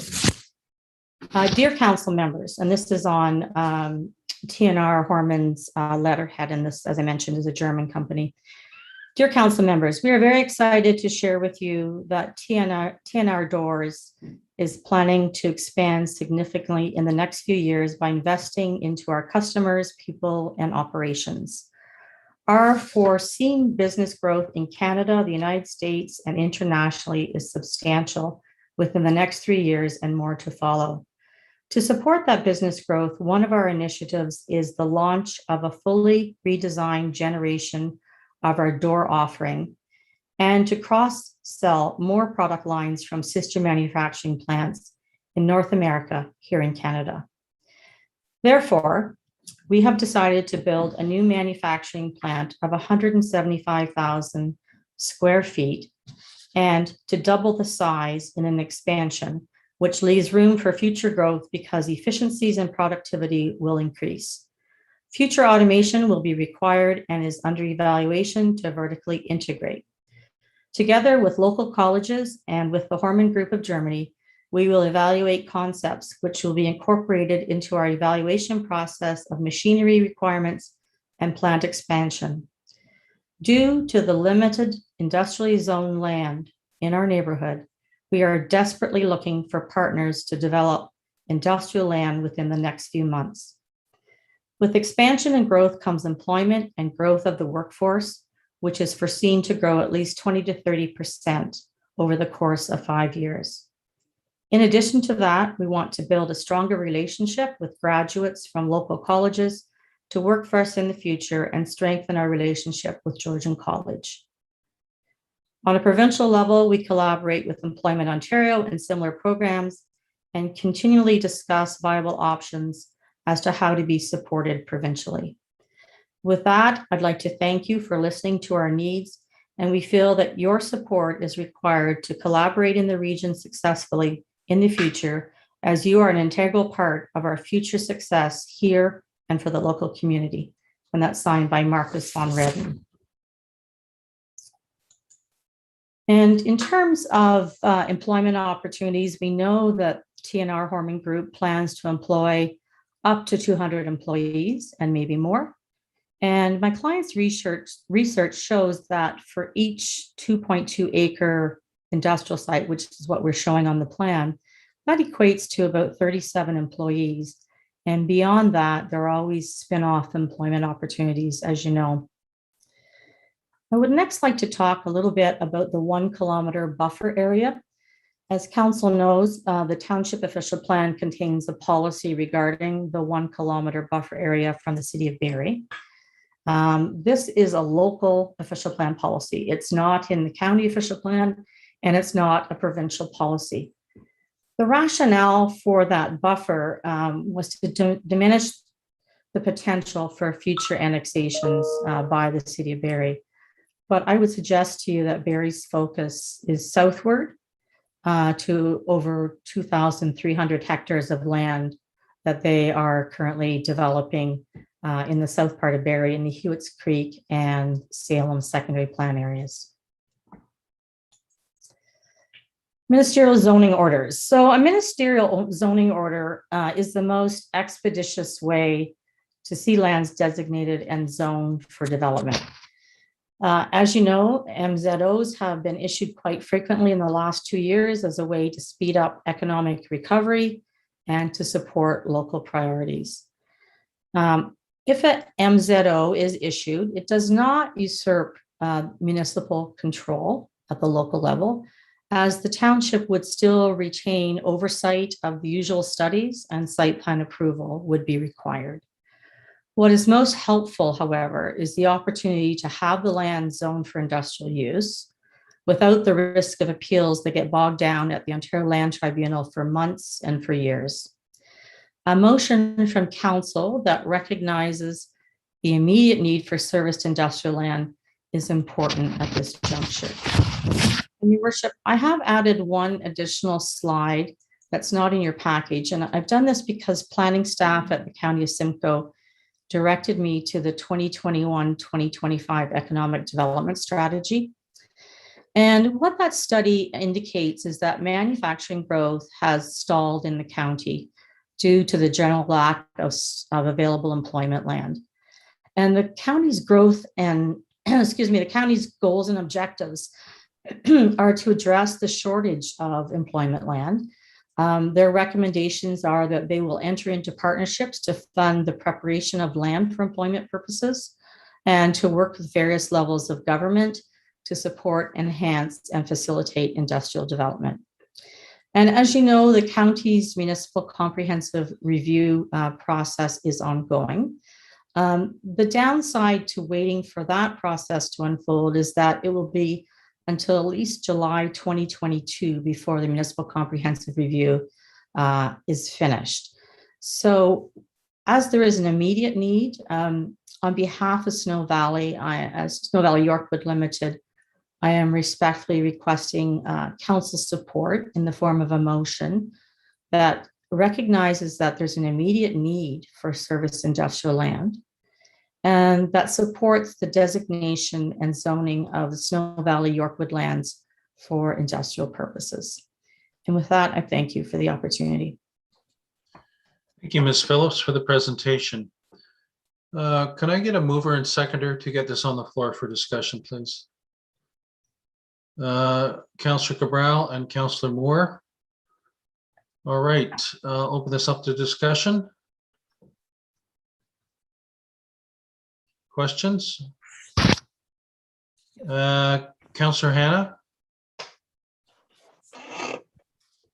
Dear council members, and this is on TNR Horman's letterhead, and this, as I mentioned, is a German company. Dear council members, we are very excited to share with you that TNR Doors is planning to expand significantly in the next few years by investing into our customers, people, and operations. Our foreseen business growth in Canada, the United States, and internationally is substantial within the next 3 years and more to follow. To support that business growth, one of our initiatives is the launch of a fully redesigned generation of our door offering, and to cross-sell more product lines from sister manufacturing plants in North America here in Canada. Therefore, we have decided to build a new manufacturing plant of 175,000 square feet and to double the size in an expansion, which leaves room for future growth because efficiencies and productivity will increase. Future automation will be required and is under evaluation to vertically integrate. Together with local colleges and with the Horman Group of Germany, we will evaluate concepts which will be incorporated into our evaluation process of machinery requirements and plant expansion. Due to the limited industrially zoned land in our neighborhood, we are desperately looking for partners to develop industrial land within the next few months. With expansion and growth comes employment and growth of the workforce, which is foreseen to grow at least 20 to 30% over the course of 5 years. In addition to that, we want to build a stronger relationship with graduates from local colleges to work for us in the future and strengthen our relationship with Georgian College. On a provincial level, we collaborate with Employment Ontario and similar programs and continually discuss viable options as to how to be supported provincially. With that, I'd like to thank you for listening to our needs, and we feel that your support is required to collaborate in the region successfully in the future, as you are an integral part of our future success here and for the local community. And that's signed by Marcus von Redden. And in terms of employment opportunities, we know that TNR Horman Group plans to employ up to 200 employees and maybe more. And my client's research shows that for each 2.2 acre industrial site, which is what we're showing on the plan, that equates to about 37 employees. And beyond that, there are always spin-off employment opportunities, as you know. I would next like to talk a little bit about the 1 kilometer buffer area. As council knows, the township official plan contains a policy regarding the 1 kilometer buffer area from the city of Barrie. This is a local official plan policy. It's not in the county official plan, and it's not a provincial policy. The rationale for that buffer was to diminish the potential for future annexations by the city of Barrie. But I would suggest to you that Barrie's focus is southward to over 2,300 hectares of land that they are currently developing in the south part of Barrie in the Hewitts Creek and Salem secondary plan areas. Ministerial zoning orders. So a ministerial zoning order is the most expeditious way to see lands designated and zoned for development. As you know, MZOs have been issued quite frequently in the last 2 years as a way to speed up economic recovery and to support local priorities. If an MZO is issued, it does not usurp municipal control at the local level, as the township would still retain oversight of the usual studies and site plan approval would be required. What is most helpful, however, is the opportunity to have the land zoned for industrial use without the risk of appeals that get bogged down at the Ontario Land Tribunal for months and for years. A motion from Council that recognizes the immediate need for serviced industrial land is important at this juncture. And Your Worship, I have added one additional slide that's not in your package, and I've done this because planning staff at the County of Simcoe directed me to the 2021-2025 Economic Development Strategy. And what that study indicates is that manufacturing growth has stalled in the county due to the general lack of available employment land. And the county's growth and, the county's goals and objectives are to address the shortage of employment land. Their recommendations are that they will enter into partnerships to fund the preparation of land for employment purposes and to work with various levels of government to support, enhance, and facilitate industrial development. And as you know, the county's municipal comprehensive review process is ongoing. The downside to waiting for that process to unfold is that it will be until at least July 2022 before the municipal comprehensive review is finished. So as there is an immediate need, on behalf of Snow Valley, Snow Valley Yorkwood Limited, I am respectfully requesting council support in the form of a motion that recognizes that there's an immediate need for service industrial land and that supports the designation and zoning of the Snow Valley Yorkwood lands for industrial purposes. And with that, I thank you for the opportunity. Thank you, Ms. Phillips, for the presentation. Can I get a mover and seconder to get this on the floor for discussion, please? Councillor Cabral and Councillor Moore. All right, I'll open this up to discussion. Questions? Councillor Hannah.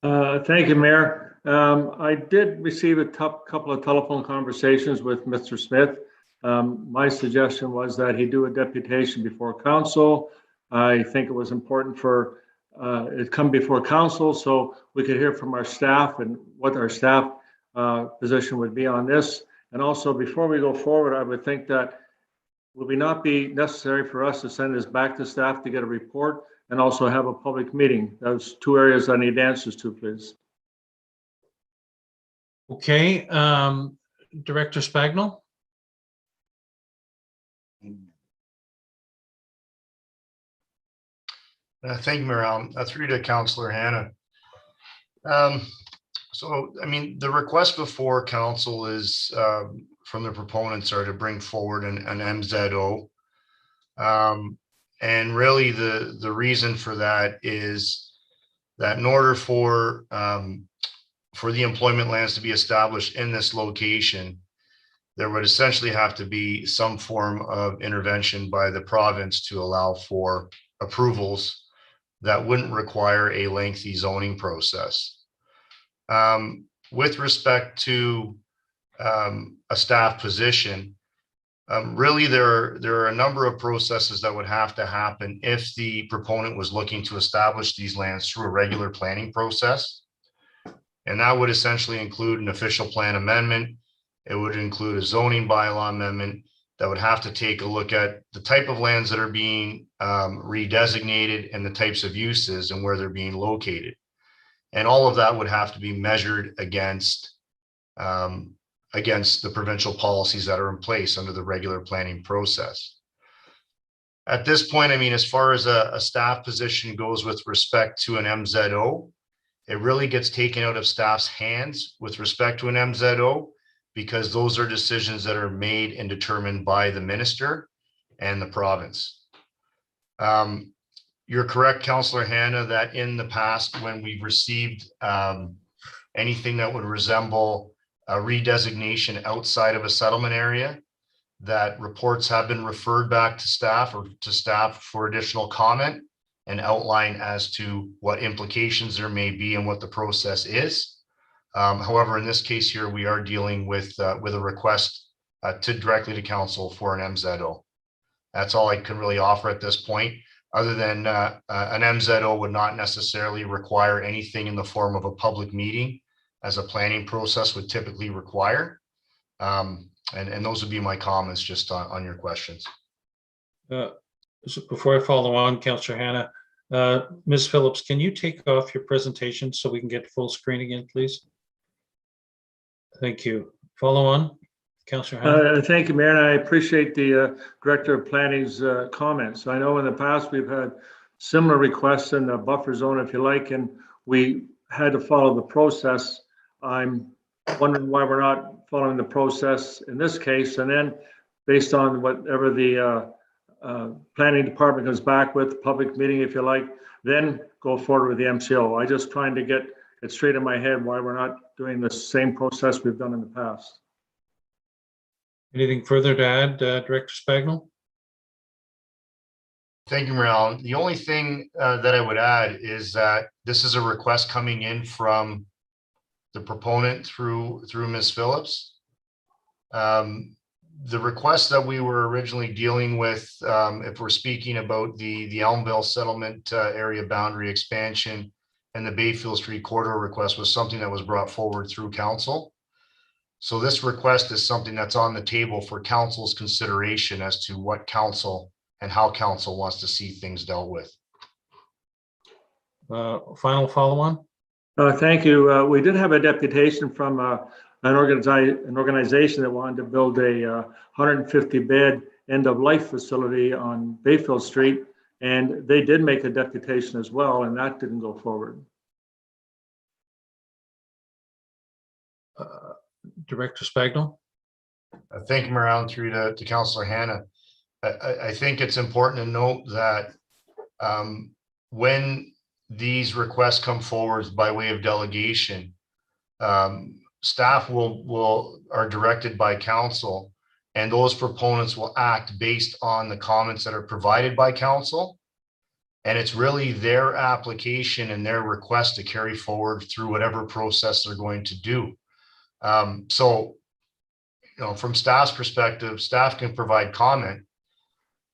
Thank you, Mayor. I did receive a couple of telephone conversations with Mr. Smith. My suggestion was that he do a deputation before council. I think it was important for it come before council so we could hear from our staff and what our staff position would be on this. And also, before we go forward, I would think that would it not be necessary for us to send this back to staff to get a report and also have a public meeting? Those two areas I need answers to, please. Okay, Director Spagnell. Thank you, Mayor. Through to Councillor Hannah. So, I mean, the request before council is from the proponents are to bring forward an MZO. And really the reason for that is that in order for the employment lands to be established in this location, there would essentially have to be some form of intervention by the province to allow for approvals that wouldn't require a lengthy zoning process. With respect to a staff position, really there are a number of processes that would have to happen if the proponent was looking to establish these lands through a regular planning process. And that would essentially include an official plan amendment. It would include a zoning bylaw amendment that would have to take a look at the type of lands that are being redesignated and the types of uses and where they're being located. And all of that would have to be measured against against the provincial policies that are in place under the regular planning process. At this point, I mean, as far as a staff position goes with respect to an MZO, it really gets taken out of staff's hands with respect to an MZO, because those are decisions that are made and determined by the minister and the province. You're correct, Councillor Hanna, that in the past, when we've received anything that would resemble a redesignation outside of a settlement area, that reports have been referred back to staff or to staff for additional comment and outline as to what implications there may be and what the process is. However, in this case here, we are dealing with a request directly to council for an MZO. That's all I can really offer at this point, other than an MZO would not necessarily require anything in the form of a public meeting, as a planning process would typically require. And those would be my comments just on your questions. So before I follow on, Councillor Hanna, Ms. Phillips, can you take off your presentation so we can get full screen again, please? Thank you. Follow on, Councillor Hanna. Thank you, Mayor, and I appreciate the Director of Planning's comments. I know in the past we've had similar requests in the buffer zone, if you like, and we had to follow the process. I'm wondering why we're not following the process in this case, and then based on whatever the planning department comes back with, public meeting, if you like, then go forward with the MCO. I just trying to get it straight in my head why we're not doing the same process we've done in the past. Anything further to add, Director Spagnell? Thank you, Marilyn. The only thing that I would add is that this is a request coming in from the proponent through Ms. Phillips. The request that we were originally dealing with, if we're speaking about the Elmville settlement area boundary expansion and the Bayfield Street corridor request, was something that was brought forward through council. So this request is something that's on the table for council's consideration as to what council and how council wants to see things dealt with. Final follow-on? Thank you. We did have a deputation from an organization that wanted to build a 150-bed end-of-life facility on Bayfield Street, and they did make a deputation as well, and that didn't go forward. Director Spagnell? Thank you, Marilyn, through to Councillor Hanna. I think it's important to note that when these requests come forward by way of delegation, staff are directed by council, and those proponents will act based on the comments that are provided by council. And it's really their application and their request to carry forward through whatever process they're going to do. So, you know, from staff's perspective, staff can provide comment,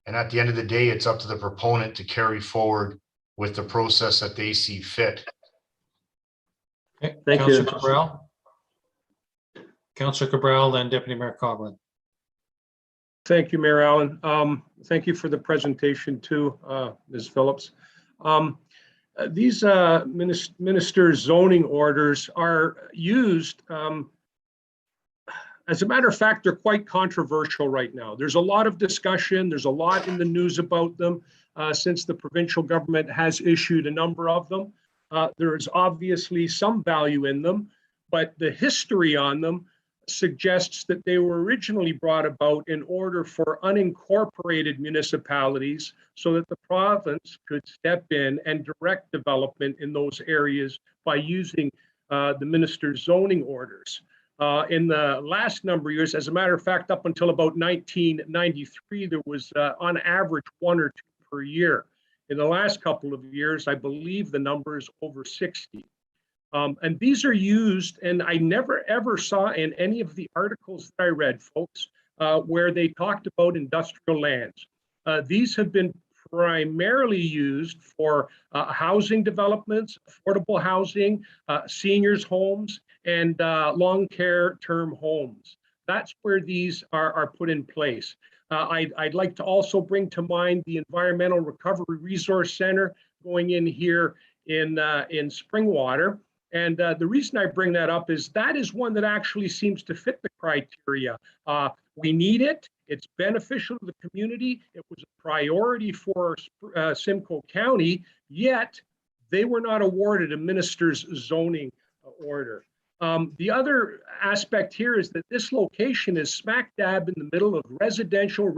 and at the end of the day, it's up to the proponent to carry forward with the process that they see fit. Okay. Thank Councillor you. Cabral. Councillor Cabral, then Deputy Mayor Coughlin. Thank you, Mayor Allen. Thank you for the presentation too, Ms. Phillips. These minister's zoning orders are used, as a matter of fact, they're quite controversial right now. There's a lot of discussion. There's a lot in the news about them since the provincial government has issued a number of them. There is obviously some value in them, but the history on them suggests that they were originally brought about in order for unincorporated municipalities so that the province could step in and direct development in those areas by using the minister's zoning orders. In the last number of years, as a matter of fact, up until about 1993, there was on average 1 or 2 per year. In the last couple of years, I believe the number is over 60. And these are used, and I never ever saw in any of the articles that I read, folks, where they talked about industrial lands. These have been primarily used for housing developments, affordable housing, seniors' homes, and long care term homes. That's where these are put in place. I'd like to also bring to mind the Environmental Recovery Resource Center going in here in Springwater. And the reason I bring that up is that is one that actually seems to fit the criteria. We need it. It's beneficial to the community. It was a priority for Simcoe County, yet they were not awarded a minister's zoning order. The other aspect here is that this location is smack dab in the middle of residential,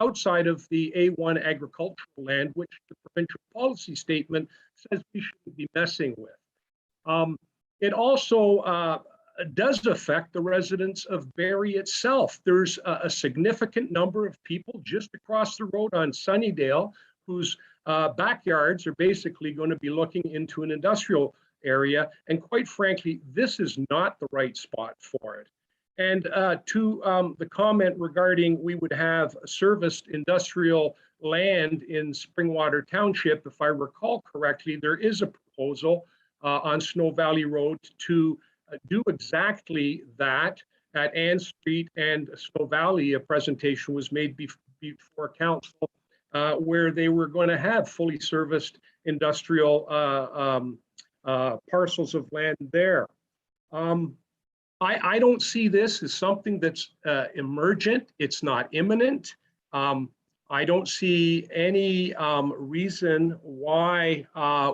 outside of the A1 agricultural land, which the provincial policy statement says we shouldn't be messing with. It also does affect the residents of Barrie itself. There's a significant number of people just across the road on Sunnydale whose backyards are basically going to be looking into an industrial area. And quite frankly, this is not the right spot for it. And to the comment regarding we would have serviced industrial land in Springwater Township, if I recall correctly, there is a proposal on Snow Valley Road to do exactly that at Ann Street and Snow Valley. A presentation was made before council where they were going to have fully serviced industrial parcels of land there. I don't see this as something that's emergent. It's not imminent. I don't see any reason why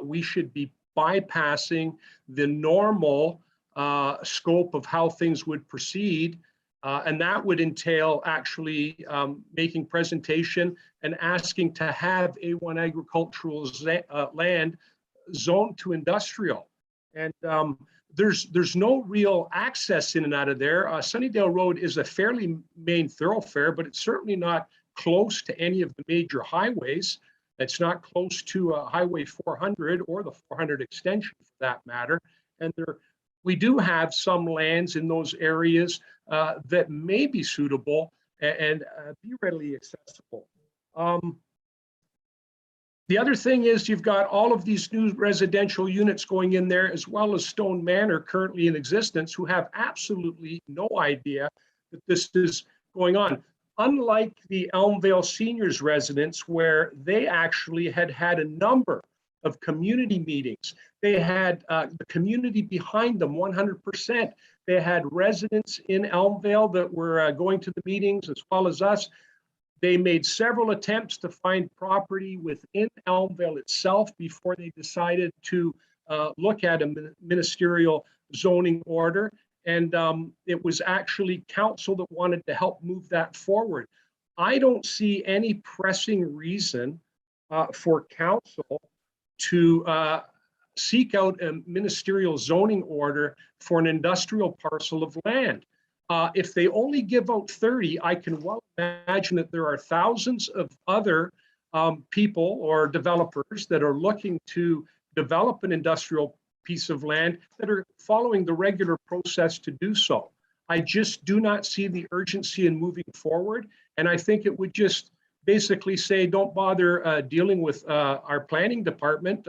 we should be bypassing the normal scope of how things would proceed. And that would entail actually making presentation and asking to have A1 agricultural land zoned to industrial. And there's no real access in and out of there. Sunnydale Road is a fairly main thoroughfare, but it's certainly not close to any of the major highways. It's not close to Highway 400 or the 400 extension for that matter. And we do have some lands in those areas that may be suitable and be readily accessible. The other thing is you've got all of these new residential units going in there, as well as Stone Manor currently in existence, who have absolutely no idea that this is going on. Unlike the Elmvale Seniors residents, where they actually had a number of community meetings. They had the community behind them 100%. They had residents in Elmvale that were going to the meetings as well as us. They made several attempts to find property within Elmvale itself before they decided to look at a ministerial zoning order. And it was actually council that wanted to help move that forward. I don't see any pressing reason for council to seek out a ministerial zoning order for an industrial parcel of land. If they only give out 30, I can well imagine that there are thousands of other people or developers that are looking to develop an industrial piece of land that are following the regular process to do so. I just do not see the urgency in moving forward. And I think it would just basically say, don't bother dealing with our planning department.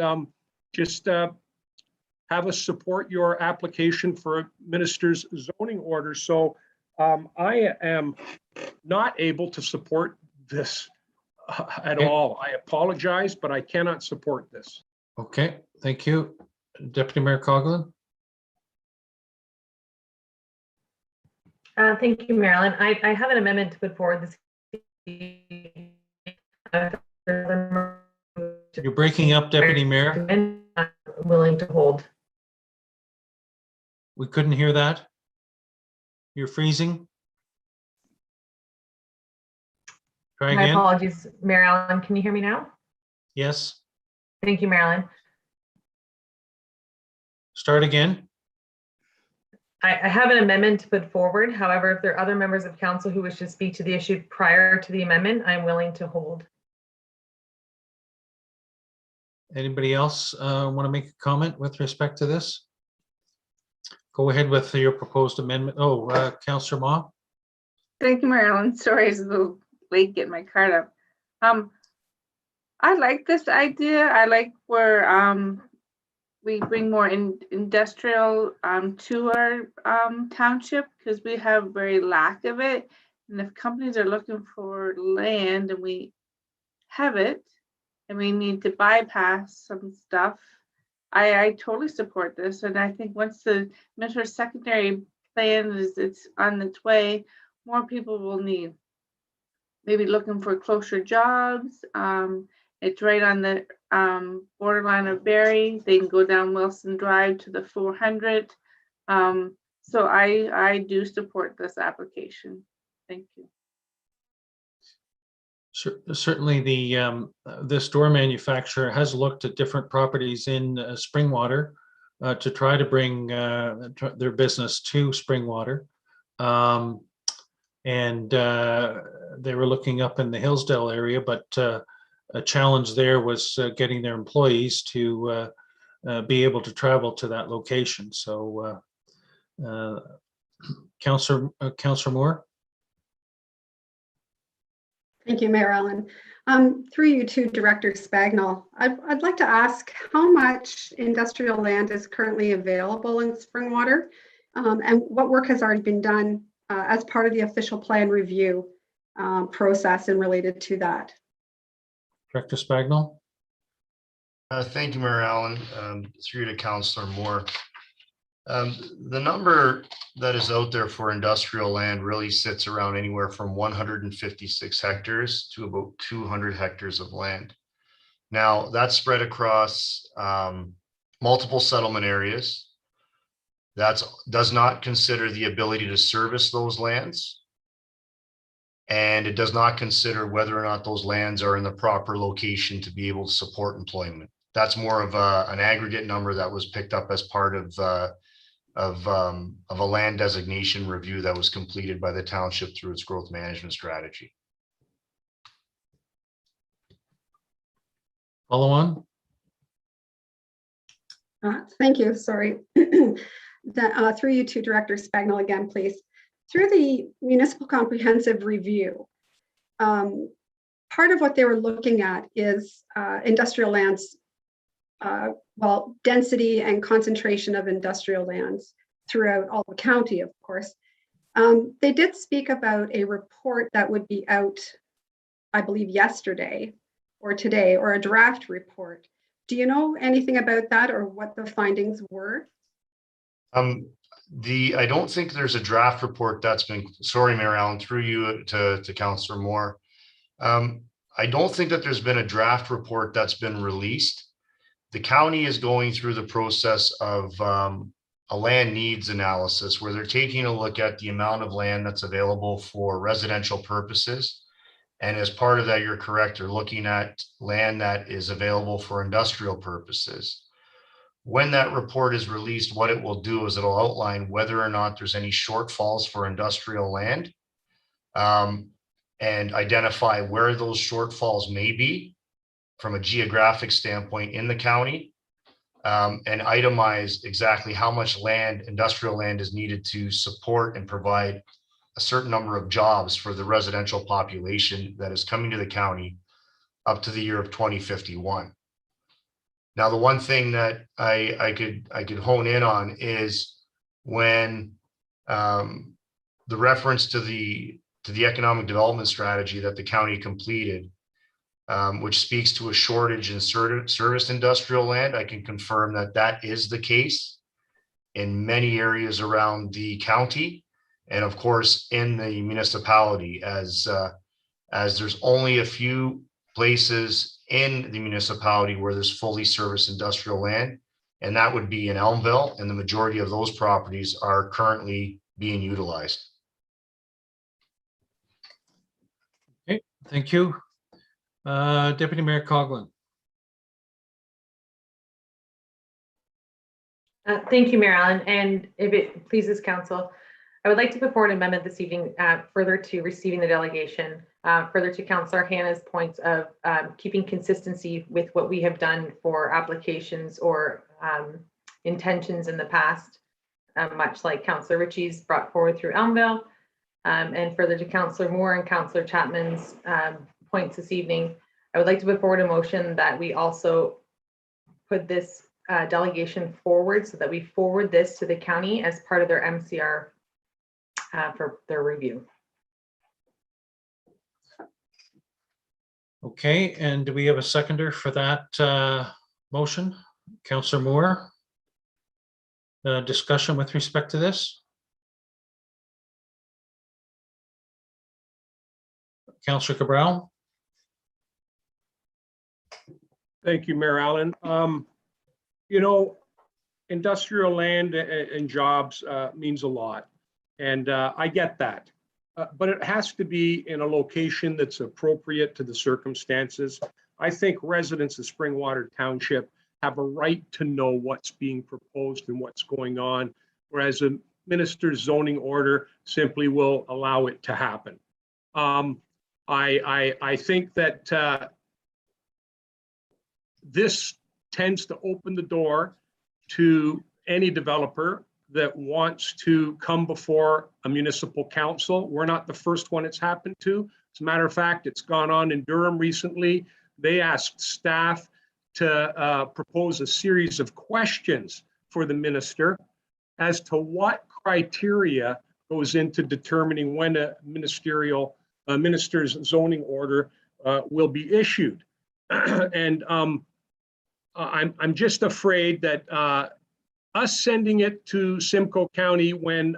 Just have us support your application for a minister's zoning order. So I am not able to support this at all. I apologize, but I cannot support this. Okay, thank you. Deputy Mayor Coughlin. Thank you, Marilyn. I have an amendment to put forward this. You're breaking up, Deputy Mayor. And I'm willing to hold. We couldn't hear that. You're freezing. Try My again. apologies, Marilyn. Can you hear me now? Yes. Thank you, Marilyn. Start again. I have an amendment to put forward. However, if there are other members of council who wish to speak to the issue prior to the amendment, I'm willing to hold. Anybody else want to make a comment with respect to this? Go ahead with your proposed amendment. Oh, Councillor Ma. Thank you, Marilyn. Sorry, it's a little late getting my card up. I like this idea. I like where we bring more industrial to our township, because we have very lack of it. And if companies are looking for land and we have it, and we need to bypass some stuff, I totally support this, and I think once the Minister secondary plan it's on its way, more people will need. Maybe looking for closer jobs. It's right on the borderline of Barrie. They can go down Wilson Drive to the 400. So I do support this application. Thank you. Certainly, this door manufacturer has looked at different properties in Springwater to try to bring their business to Springwater. And they were looking up in the Hillsdale area, but a challenge there was getting their employees to be able to travel to that location. So, Councillor Moore. Thank you, Mayor Allen. Through you to Director Spagnell, I'd like to ask how much industrial land is currently available in Springwater, and what work has already been done as part of the official plan review process and related to that. Director Spagnell. Thank you, Mayor Allen. Through to Councillor Moore. The number that is out there for industrial land really sits around anywhere from 156 hectares to about 200 hectares of land. Now, that's spread across multiple settlement areas. That does not consider the ability to service those lands. And it does not consider whether or not those lands are in the proper location to be able to support employment. That's more of an aggregate number that was picked up as part of a land designation review that was completed by the township through its growth management strategy. Follow on. Thank you. Sorry. Through you to Director Spagnell again, please. Through the municipal comprehensive review, part of what they were looking at is industrial lands, well, density and concentration of industrial lands throughout all the county, of course. They did speak about a report that would be out, I believe, yesterday or today, or a draft report. Do you know anything about that or what the findings were? I don't think there's a draft report that's been, sorry, Mayor Allen, through you to Councillor Moore. I don't think that there's been a draft report that's been released. The county is going through the process of a land needs analysis where they're taking a look at the amount of land that's available for residential purposes. And as part of that, you're correct, they're looking at land that is available for industrial purposes. When that report is released, what it will do is it'll outline whether or not there's any shortfalls for industrial land, and identify where those shortfalls may be from a geographic standpoint in the county, and itemize exactly how much land, industrial land, is needed to support and provide a certain number of jobs for the residential population that is coming to the county up to the year of 2051. Now, the one thing that I could hone in on is when the reference to the economic development strategy that the county completed, which speaks to a shortage in service industrial land. I can confirm that that is the case in many areas around the county, and of course in the municipality, as there's only a few places in the municipality where there's fully serviced industrial land, and that would be in Elmville, and the majority of those properties are currently being utilized. Okay, thank you. Deputy Mayor Coughlin. Thank you, Mayor Allen, and if it pleases Council, I would like to put forward an amendment this evening further to receiving the delegation, further to Councillor Hannah's points of keeping consistency with what we have done for applications or intentions in the past, much like Councillor Ritchie's brought forward through Elmville, and further to Councillor Moore and Councillor Chapman's points this evening. I would like to put forward a motion that we also put this delegation forward so that we forward this to the county as part of their MCR for their review. Okay, and do we have a seconder for that motion? Councillor Moore? Discussion with respect to this? Councillor Cabral? Thank you, Mayor Allen. You know, industrial land and jobs means a lot. And I get that. But it has to be in a location that's appropriate to the circumstances. I think residents of Springwater Township have a right to know what's being proposed and what's going on, whereas a minister's zoning order simply will allow it to happen. I think that this tends to open the door to any developer that wants to come before a municipal council. We're not the first one it's happened to. As a matter of fact, it's gone on in Durham recently. They asked staff to propose a series of questions for the minister as to what criteria goes into determining when a minister's zoning order will be issued. And I'm just afraid that us sending it to Simcoe County when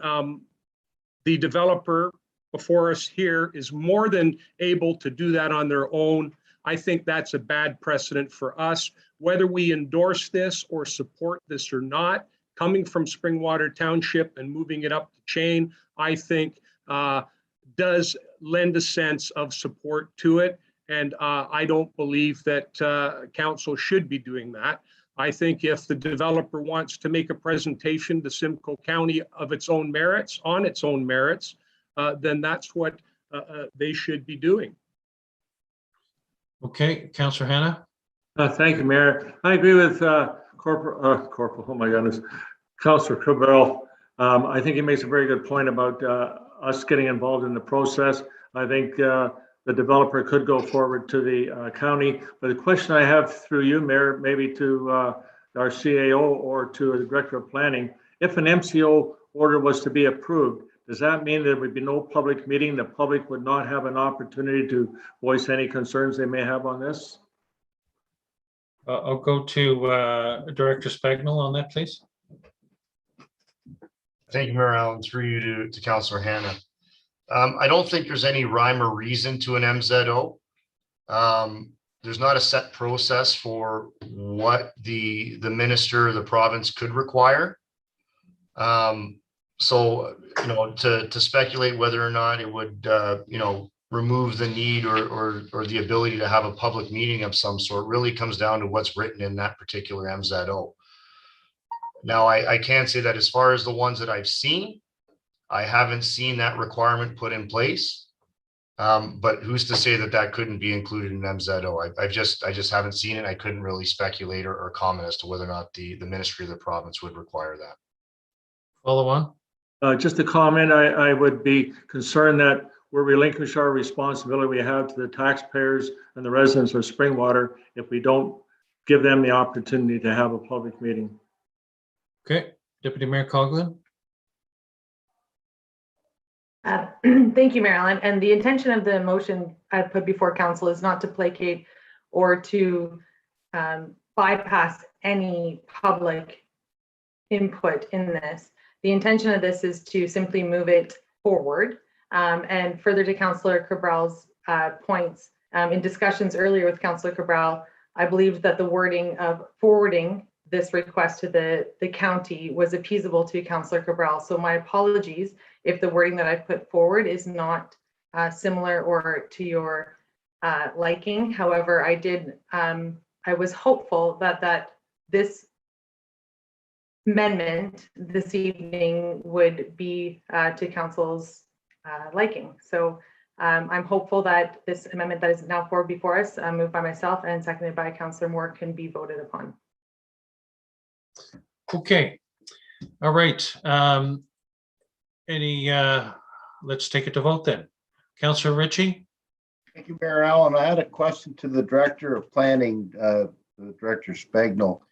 the developer before us here is more than able to do that on their own, I think that's a bad precedent for us. Whether we endorse this or support this or not, coming from Springwater Township and moving it up the chain, I think does lend a sense of support to it. And I don't believe that council should be doing that. I think if the developer wants to make a presentation to Simcoe County of its own merits, on its own merits, then that's what they should be doing. Okay, Councillor Hannah? Thank you, Mayor. I agree with Corporal, oh my goodness, Councillor Cabral. I think he makes a very good point about us getting involved in the process. I think the developer could go forward to the county. But the question I have through you, Mayor, maybe to our CAO or to the Director of Planning, if an MCO order was to be approved, does that mean there would be no public meeting? The public would not have an opportunity to voice any concerns they may have on this? I'll go to Director Spagnell on that, please. Thank you, Mayor Allen, through you to Councillor Hannah. I don't think there's any rhyme or reason to an MZO. There's not a set process for what the minister or the province could require. So, you know, to speculate whether or not it would, you know, remove the need or the ability to have a public meeting of some sort really comes down to what's written in that particular MZO. Now, I can say that as far as the ones that I've seen, I haven't seen that requirement put in place, but who's to say that that couldn't be included in MZO? I just haven't seen it. I couldn't really speculate or comment as to whether or not the ministry or the province would require that. Follow on. Just a comment, I would be concerned that we're relinquish our responsibility we have to the taxpayers and the residents of Springwater if we don't give them the opportunity to have a public meeting. Okay, Deputy Mayor Coughlin. Thank you, Mayor Allen. And the intention of the motion I put before council is not to placate or to bypass any public input in this. The intention of this is to simply move it forward. And further to Councillor Cabral's points, in discussions earlier with Councillor Cabral, I believed that the wording of forwarding this request to the county was appeasable to Councillor Cabral. So my apologies if the wording that I put forward is not similar or to your liking. However, I was hopeful that this amendment this evening would be to council's liking. So I'm hopeful that this amendment that is now forward before us, moved by myself and seconded by Councillor Moore, can be voted upon. Okay, all right. Let's take it to vote then. Councillor Ritchie. Thank you, Mayor Allen. I had a question to the Director of Planning, Director Spagnell.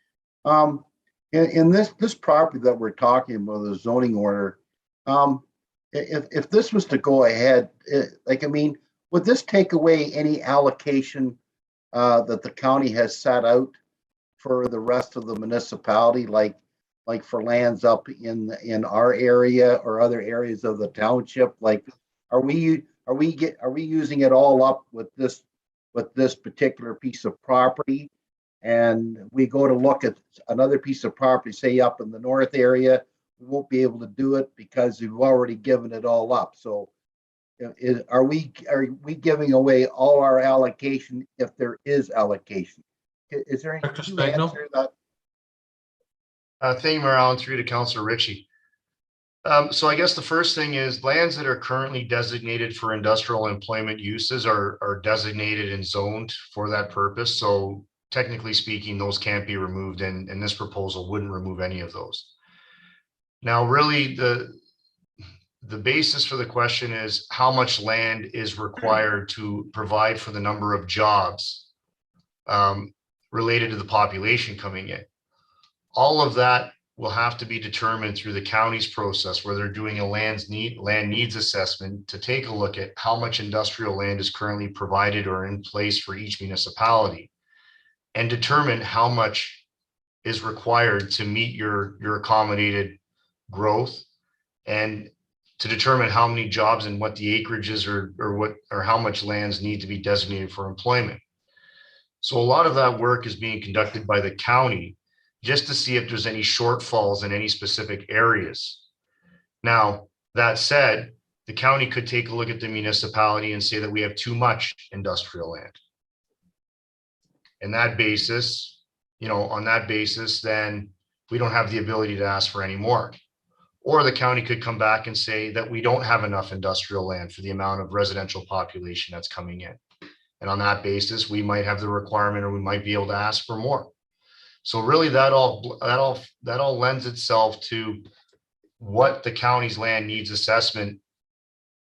In this property that we're talking about, the zoning order, if this was to go ahead, I mean, would this take away any allocation that the county has set out for the rest of the municipality, like for lands up in our area or other areas of the township? Like, are we using it all up with this particular piece of property? And we go to look at another piece of property, say up in the north area, we won't be able to do it because we've already given it all up. So are we giving away all our allocation if there is allocation? Is there any answer to that? Thank you, Mayor Allen, through to Councillor Ritchie. So I guess the first thing is lands that are currently designated for industrial employment uses are designated and zoned for that purpose. So technically speaking, those can't be removed, and this proposal wouldn't remove any of those. Now, really, the basis for the question is how much land is required to provide for the number of jobs related to the population coming in. All of that will have to be determined through the county's process, where they're doing a land needs assessment to take a look at how much industrial land is currently provided or in place for each municipality, and determine how much is required to meet your accommodated growth, and to determine how many jobs and what the acreage is, or how much lands need to be designated for employment. So a lot of that work is being conducted by the county just to see if there's any shortfalls in any specific areas. Now, that said, the county could take a look at the municipality and say that we have too much industrial land. And that basis, on that basis, then we don't have the ability to ask for any more. Or the county could come back and say that we don't have enough industrial land for the amount of residential population that's coming in. And on that basis, we might have the requirement, or we might be able to ask for more. So really that all lends itself to what the county's land needs assessment,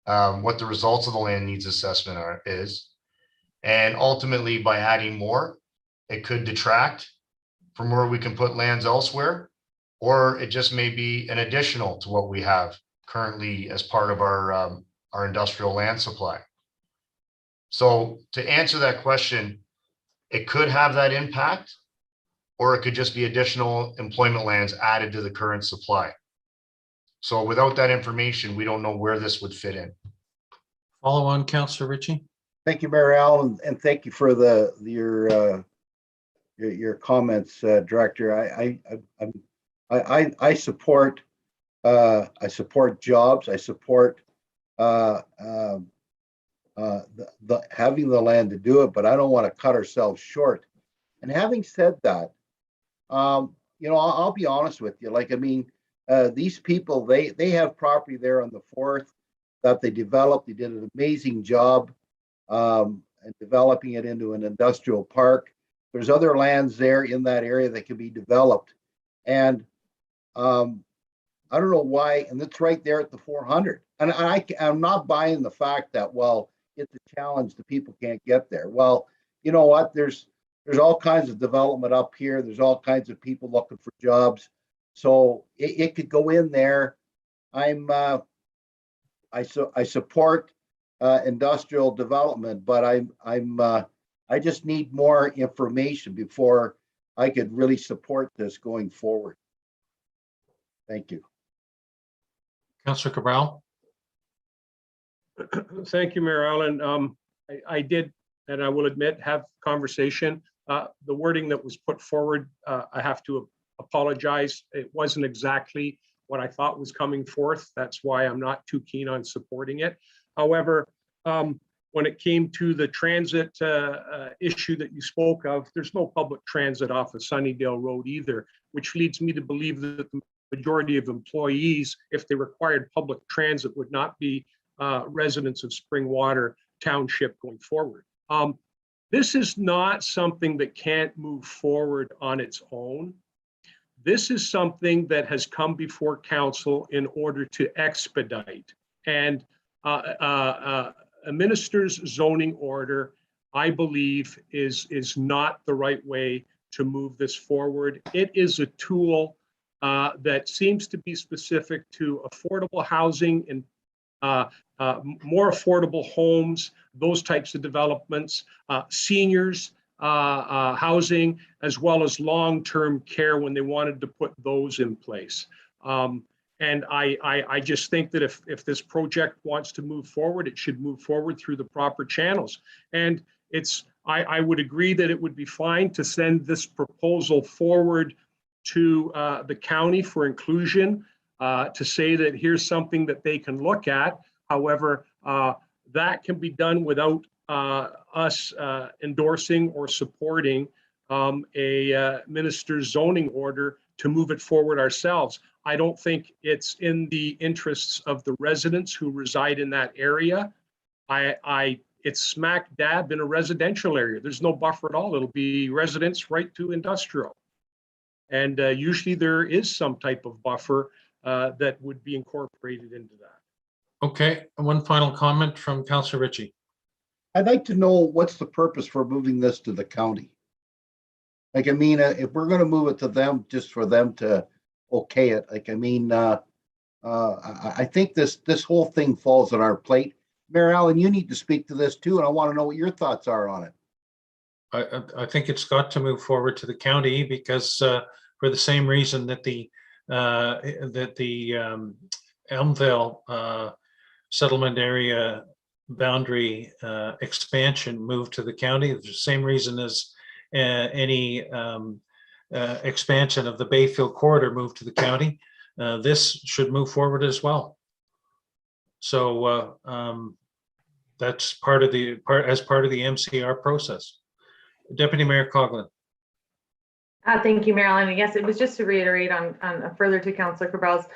what the results of the land needs assessment is. And ultimately, by adding more, it could detract from where we can put lands elsewhere, or it just may be an additional to what we have currently as part of our industrial land supply. So to answer that question, it could have that impact, or it could just be additional employment lands added to the current supply. So without that information, we don't know where this would fit in. Follow on, Councillor Ritchie. Thank you, Mayor Allen, and thank you for your comments, Director. I support jobs. I support having the land to do it, but I don't want to cut ourselves short. And having said that, I'll be honest with you. These people, they have property there on the 4th that they developed. They did an amazing job and developing it into an industrial park. There's other lands there in that area that can be developed. And I don't know why, and it's right there at the 400. And I'm not buying the fact that, well, it's a challenge, the people can't get there. Well, you know what? There's all kinds of development up here. There's all kinds of people looking for jobs. So it could go in there. I support industrial development, but I just need more information before I could really support this going forward. Thank you. Councillor Cabral. Thank you, Mayor Allen. I did, and I will admit, have conversation. The wording that was put forward, I have to apologize. It wasn't exactly what I thought was coming forth. That's why I'm not too keen on supporting it. However, when it came to the transit issue that you spoke of, there's no public transit off of Sunnydale Road either, which leads me to believe that the majority of employees, if they required public transit, would not be residents of Springwater Township going forward. This is not something that can't move forward on its own. This is something that has come before council in order to expedite. And a minister's zoning order, I believe, is not the right way to move this forward. It is a tool that seems to be specific to affordable housing and more affordable homes, those types of developments, seniors, housing, as well as long-term care when they wanted to put those in place. And I just think that if this project wants to move forward, it should move forward through the proper channels. And I would agree that it would be fine to send this proposal forward to the county for inclusion, to say that here's something that they can look at. However, that can be done without us endorsing or supporting a minister's zoning order to move it forward ourselves. I don't think it's in the interests of the residents who reside in that area. It's smack dab in a residential area. There's no buffer at all. It'll be residents right to industrial. And usually there is some type of buffer that would be incorporated into that. Okay, and one final comment from Councillor Ritchie. I'd like to know what's the purpose for moving this to the county? Like, I mean, if we're going to move it to them just for them to okay it, like, I mean, I think this whole thing falls on our plate. Mayor Allen, you need to speak to this too, and I want to know what your thoughts are on it. I think it's got to move forward to the county because for the same reason that the Elmvale settlement area boundary expansion moved to the county. It's the same reason as any expansion of the Bayfield corridor moved to the county. This should move forward as well. So that's part of the MCR process. Deputy Mayor Coughlin. Thank you, Mayor Allen. Yes, it was just to reiterate on further to Councillor Cabral's.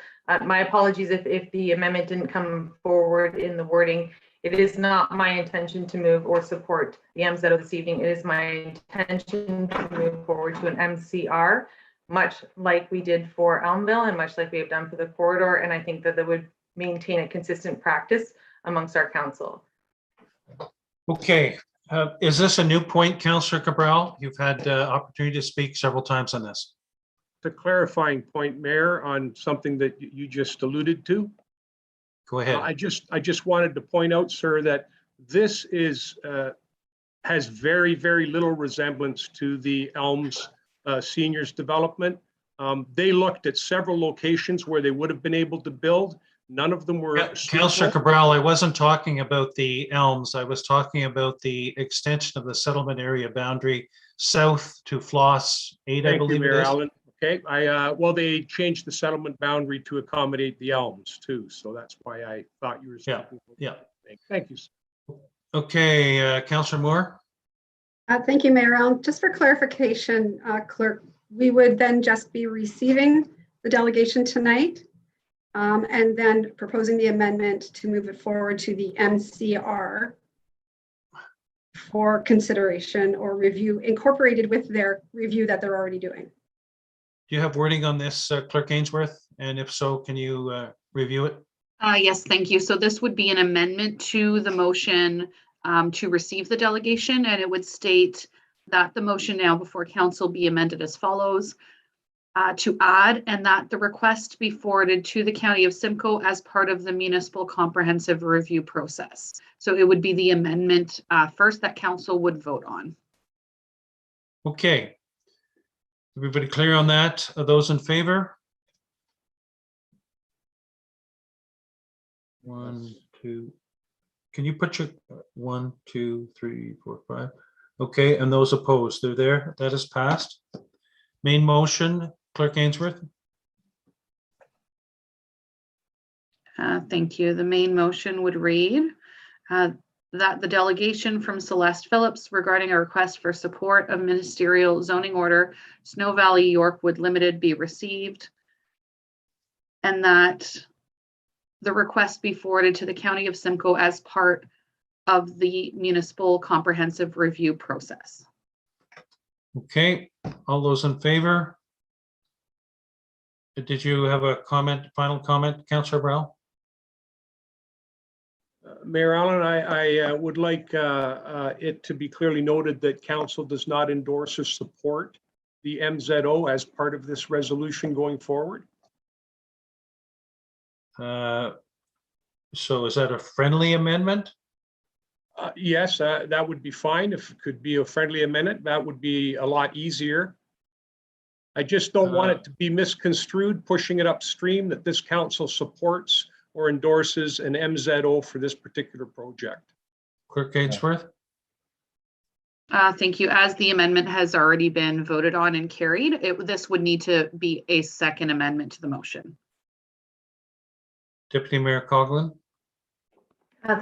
My apologies if the amendment didn't come forward in the wording. It is not my intention to move or support the MZO this evening. It is my intention to move forward to an MCR, much like we did for Elmville and much like we have done for the corridor. And I think that would maintain a consistent practice amongst our council. Okay. Is this a new point, Councillor Cabral? You've had opportunity to speak several times on this. It's a clarifying point, Mayor, on something that you just alluded to. Go ahead. I just wanted to point out, sir, that this has very, very little resemblance to the Elms seniors development. They looked at several locations where they would have been able to build. None of them were. Councillor Cabral, I wasn't talking about the Elms. I was talking about the extension of the settlement area boundary south to Floss 8, I believe it is. Allen. Okay, well, they changed the settlement boundary to accommodate the Elms too, so that's why I thought you were speaking. Yeah. Thank you. Okay, Councillor Moore. Thank you, Mayor Allen. Just for clarification, Clerk, we would then just be receiving the delegation tonight and then proposing the amendment to move it forward to the MCR for consideration or review, incorporated with their review that they're already doing. Do you have wording on this, Clerk Ainsworth? And if so, can you review it? Yes, thank you. So this would be an amendment to the motion to receive the delegation, and it would state that the motion now before council be amended as follows. To add, and that the request be forwarded to the County of Simcoe as part of the Municipal Comprehensive Review process. So it would be the amendment first that council would vote on. Okay. Everybody clear on that? Are those in favor? 1, 2. Can you put your 1, 2, 3, 4, 5? Okay, and those opposed, they're there. That is passed. Main motion, Clerk Ainsworth. Thank you. The main motion would read that the delegation from Celeste Phillips regarding a request for support of Ministerial zoning order Snow Valley Yorkwood Limited be received, and that the request be forwarded to the County of Simcoe as part of the Municipal Comprehensive Review process. Okay, all those in favor? Did you have a comment, final comment, Councillor Brown? Mayor Allen, I would like it to be clearly noted that council does not endorse or support the MZO as part of this resolution going forward. So is that a friendly amendment? Yes, that would be fine. If it could be a friendly amendment, that would be a lot easier. I just don't want it to be misconstrued, pushing it upstream that this council supports or endorses an MZO for this particular project. Clerk Ainsworth? Thank you. As the amendment has already been voted on and carried, this would need to be a second amendment to the motion. Deputy Mayor Coughlin?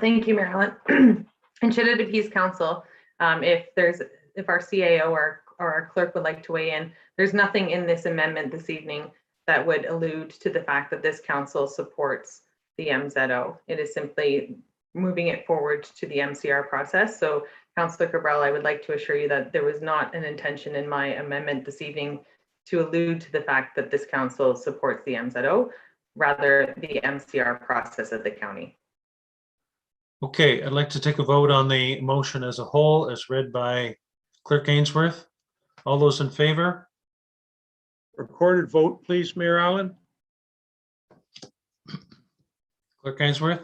Thank you, Marilyn. And should it appease council, if our CAO or our clerk would like to weigh in, there's nothing in this amendment this evening that would allude to the fact that this council supports the MZO. It is simply moving it forward to the MCR process. So Councillor Cabral, I would like to assure you that there was not an intention in my amendment this evening to allude to the fact that this council supports the MZO, rather the MCR process of the county. Okay, I'd like to take a vote on the motion as a whole, as read by Clerk Ainsworth. All those in favor? Recorded vote, please, Mayor Allen. Clerk Ainsworth?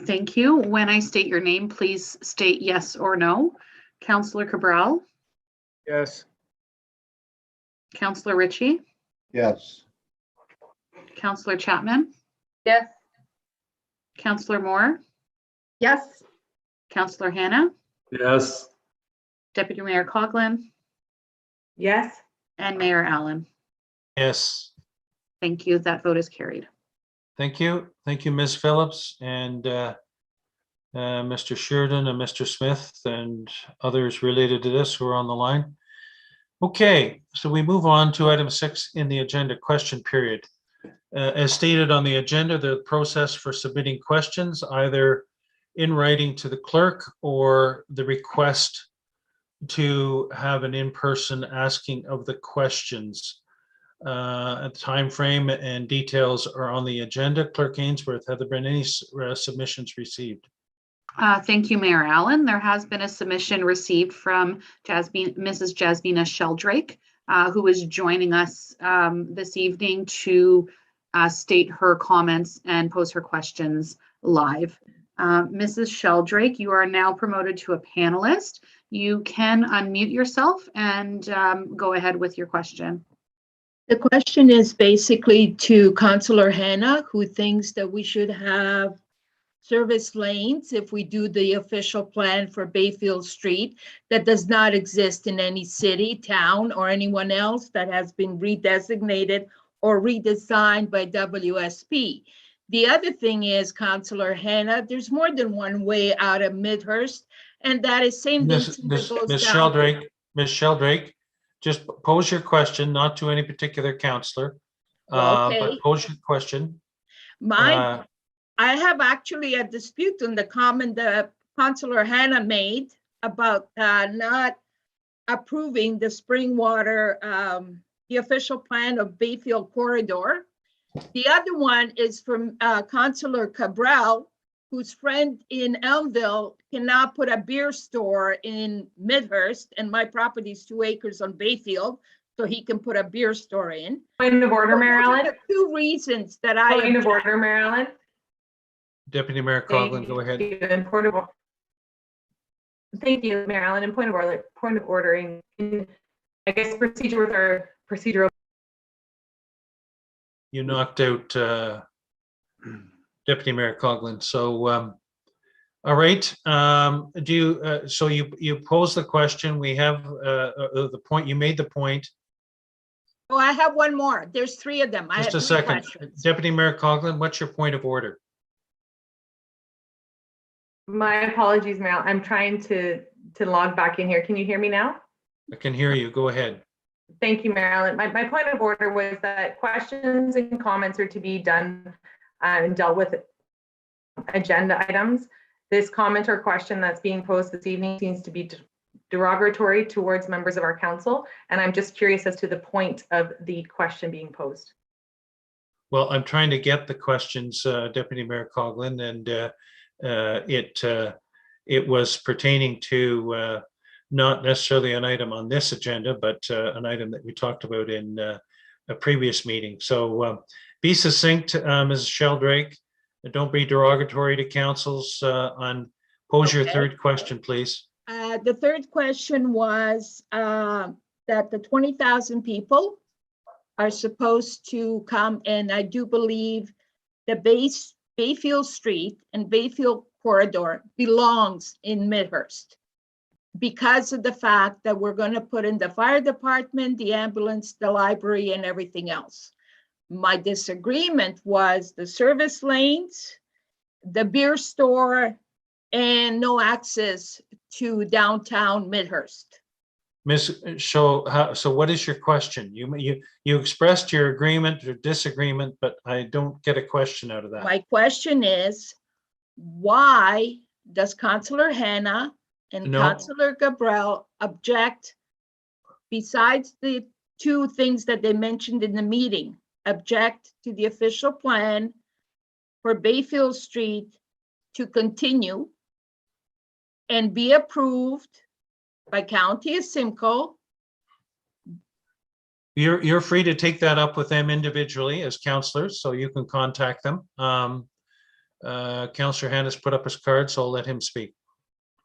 Thank you. When I state your name, please state yes or no. Councillor Cabral, Yes. Councillor Ritchie, Yes. Councillor Chapman, Yes. Councillor Moore, Yes. Councillor Hannah, Yes. Deputy Mayor Coughlin, Yes. and Mayor Allen. Yes. Thank you. That vote is carried. Thank you. Thank you, Ms. Phillips and Mr. Sheridan and Mr. Smith and others related to this who are on the line. Okay, so we move on to item 6 in the agenda, question period. As stated on the agenda, the process for submitting questions, either in writing to the clerk or the request to have an in-person asking of the questions. A time frame and details are on the agenda. Clerk Ainsworth, have there been any submissions received? Thank you, Mayor Allen. There has been a submission received from Mrs. Jasmina Sheldrake, who is joining us this evening to state her comments and pose her questions live. Mrs. Sheldrake, you are now promoted to a panelist. You can unmute yourself and go ahead with your question. The question is basically to Councillor Hannah, who thinks that we should have service lanes if we do the official plan for Bayfield Street that does not exist in any city, town, or anyone else that has been redesignated or redesigned by WSP. The other thing is, Councillor Hannah, there's more than one way out of Midhurst, and that is St. Vincent that goes Ms. down. Sheldrake, Ms. Sheldrake, just pose your question, not to any particular counselor, Okay. but pose your question. I have actually a dispute on the comment that Councillor Hannah made about not approving the spring water, the official plan of Bayfield Corridor. The other one is from Councillor Cabral, whose friend in Elmville cannot put a beer store in Midhurst, and my property is 2 acres on Bayfield, so he can put a beer store in. Point of order, Mayor Allen. The 2 reasons that I. Point of order, Mayor Allen. Deputy Mayor Coughlin, go ahead. Thank you, Mayor Allen. And point of ordering, I guess procedure with our procedural. You knocked out Deputy Mayor Coughlin. So, all right. Do you? So you posed the question. We have the point. You made the point. Oh, I have one more. There's 3 of them. Just a second, Deputy Mayor Coughlin. What's your point of order? My apologies, Mayor. I'm trying to log back in here. Can you hear me now? I can hear you. Go ahead. Thank you, Mayor Allen. My point of order was that questions and comments are to be done and dealt with agenda items. This comment or question that's being posed this evening seems to be derogatory towards members of our council, and I'm just curious as to the point of the question being posed. Well, I'm trying to get the questions, Deputy Mayor Coughlin, and it was pertaining to not necessarily an item on this agenda, but an item that we talked about in a previous meeting. So be succinct, Mrs. Sheldrake. Don't be derogatory to councils. Pose your third question, please. The third question was that the 20,000 people are supposed to come, and I do believe the Bayfield Street and Bayfield corridor belongs in Midhurst because of the fact that we're going to put in the fire department, the ambulance, the library, and everything else. My disagreement was the service lanes, the beer store, and no access to downtown Midhurst. Ms. So what is your question? You expressed your agreement or disagreement, but I don't get a question out of that. My question is, why does Councillor Hanna and Councillor Gabriel object, besides the two things that they mentioned in the meeting, object to the official plan for Bayfield Street to continue and be approved by County of Simcoe? You're free to take that up with them individually as councillors, so you can contact them. Councillor Hanna's put up his card, so I'll let him speak.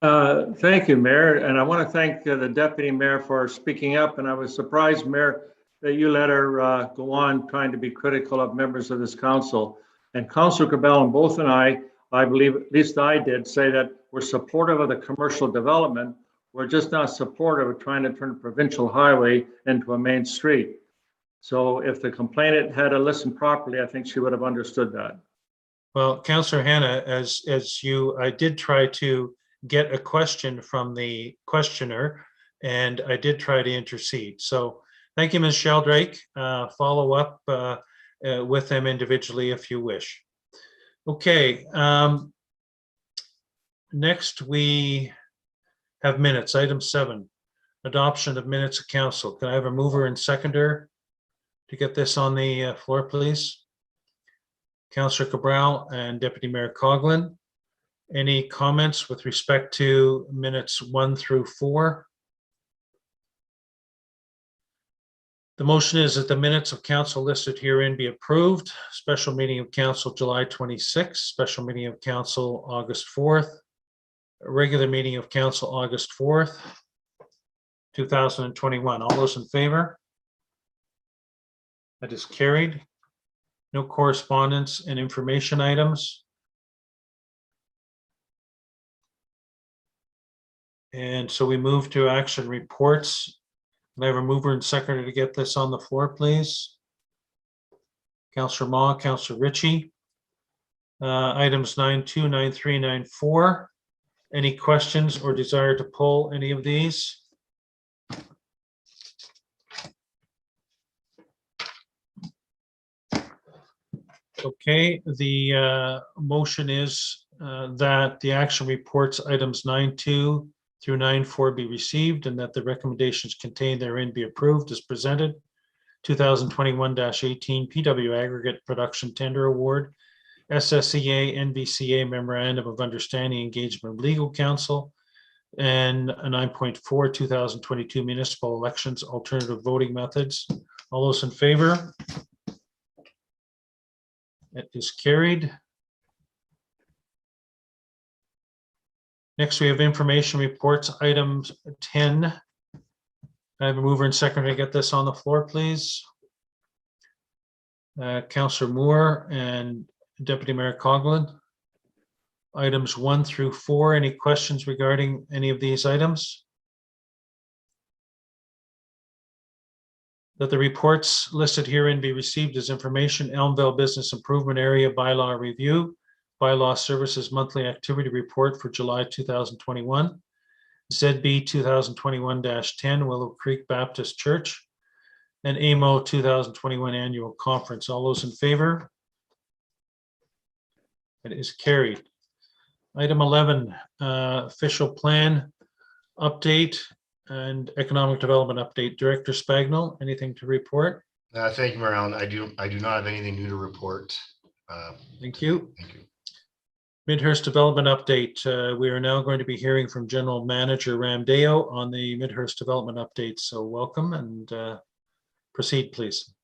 Thank you, Mayor, and I want to thank the Deputy Mayor for speaking up, and I was surprised, Mayor, that you let her go on trying to be critical of members of this council. And Councillor Cabell and both and I believe, at least I did, say that we're supportive of the commercial development. We're just not supportive of trying to turn a provincial highway into a main street. So if the complainant had to listen properly, I think she would have understood that. Well, Councillor Hanna, I did try to get a question from the questioner, and I did try to intercede. So thank you, Ms. Sheldrake. Follow up with them individually if you wish. Okay. Next, we have minutes. Item 7, adoption of minutes of council. Can I have a mover and seconder to get this on the floor, please? Councillor Cabral and Deputy Mayor Coughlin. Any comments with respect to minutes 1 through 4? The motion is that the minutes of council listed herein be approved. Special meeting of council July 26th, special meeting of council August 4th, regular meeting of council August 4th, 2021. All those in favor? That is carried. No correspondence and information items. And so we move to action reports. Can I have a mover and seconder to get this on the floor, please? Councillor Ma, Councillor Ritchie. Items 9.2, 9.3, 9.4. Any questions or desire to pull any of these? Okay, the motion is that the action reports items 9.2 through 9.4 be received and that the recommendations contained therein be approved as presented. 2021-18 PW Aggregate Production Tender Award, SSEA NVCA Memorandum of Understanding Engagement of Legal Counsel, and a 9.4 2022 Municipal Elections Alternative Voting Methods. All those in favor? It is carried. Next, we have information reports, items 10. I have a mover and seconder to get this on the floor, please. Councillor Moore and Deputy Mayor Coughlin. Items 1 through 4. Any questions regarding any of these items? That the reports listed herein be received as information. Elmville Business Improvement Area Bylaw Review, Bylaw Services Monthly Activity Report for July 2021, ZB 2021-10 Willow Creek Baptist Church, and AMO 2021 Annual Conference. All those in favor? It is carried. Item 11, official plan update and economic development update. Director Spagnell, anything to report? Thank you, Mayor Allen. I do not have anything new to report. Thank you. Thank you. Midhurst Development Update. We are now going to be hearing from General Manager Ramdeo on the Midhurst Development Update. So welcome and proceed, please.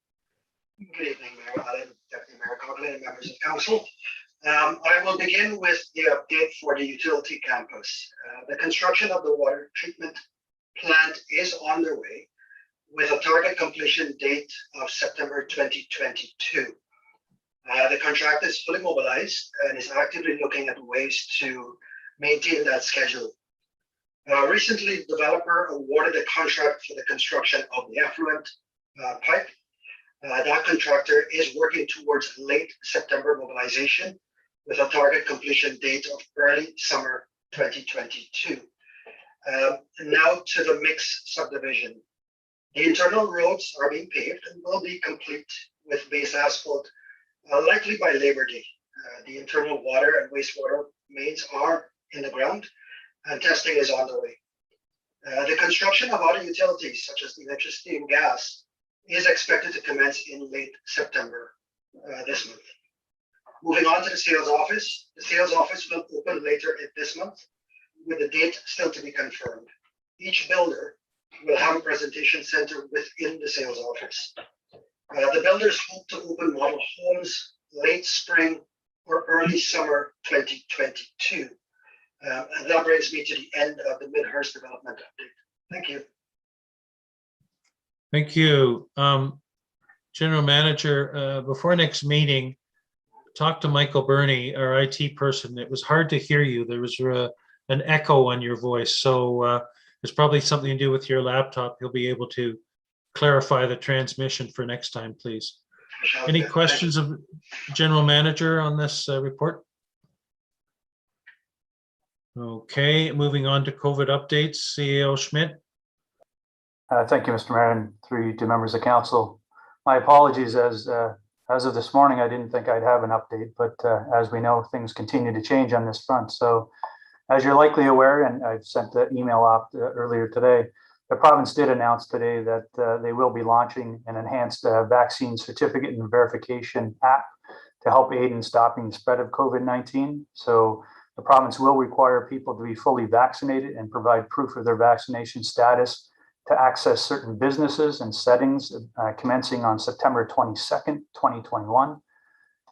Good evening, Mayor Allen, Deputy Mayor Covet, and members of Council. I will begin with the update for the utility campus. The construction of the water treatment plant is underway with a target completion date of September 2022. The contractor is fully mobilized and is actively looking at ways to maintain that schedule. Recently, the developer awarded a contract for the construction of the effluent pipe. That contractor is working towards late September mobilization with a target completion date of early summer 2022. Now to the mixed subdivision. The internal roads are being paved and will be complete with base asphalt likely by Labor Day. The internal water and wastewater mains are in the ground and testing is on the way. The construction of other utilities such as electricity and gas is expected to commence in late September this month. Moving on to the sales office. The sales office will open later this month with the date still to be confirmed. Each builder will have a presentation center within the sales office. The builders hope to open model homes late spring or early summer 2022. And that brings me to the end of the Midhurst Development Update. Thank you. Thank you. General Manager, before next meeting, talk to Michael Burney, our IT person. It was hard to hear you. There was an echo on your voice. So there's probably something to do with your laptop. You'll be able to clarify the transmission for next time, please. Any questions of General Manager on this report? Okay, moving on to Covet Updates, CEO Schmidt. Thank you, Mr. Mayor, and through you to members of council. My apologies, as of this morning, I didn't think I'd have an update, but as we know, things continue to change on this front. So as you're likely aware, and I've sent the email out earlier today, the province did announce today that they will be launching an enhanced vaccine certificate and verification app to help aid in stopping the spread of COVID-19. So the province will require people to be fully vaccinated and provide proof of their vaccination status to access certain businesses and settings commencing on September 22nd, 2021.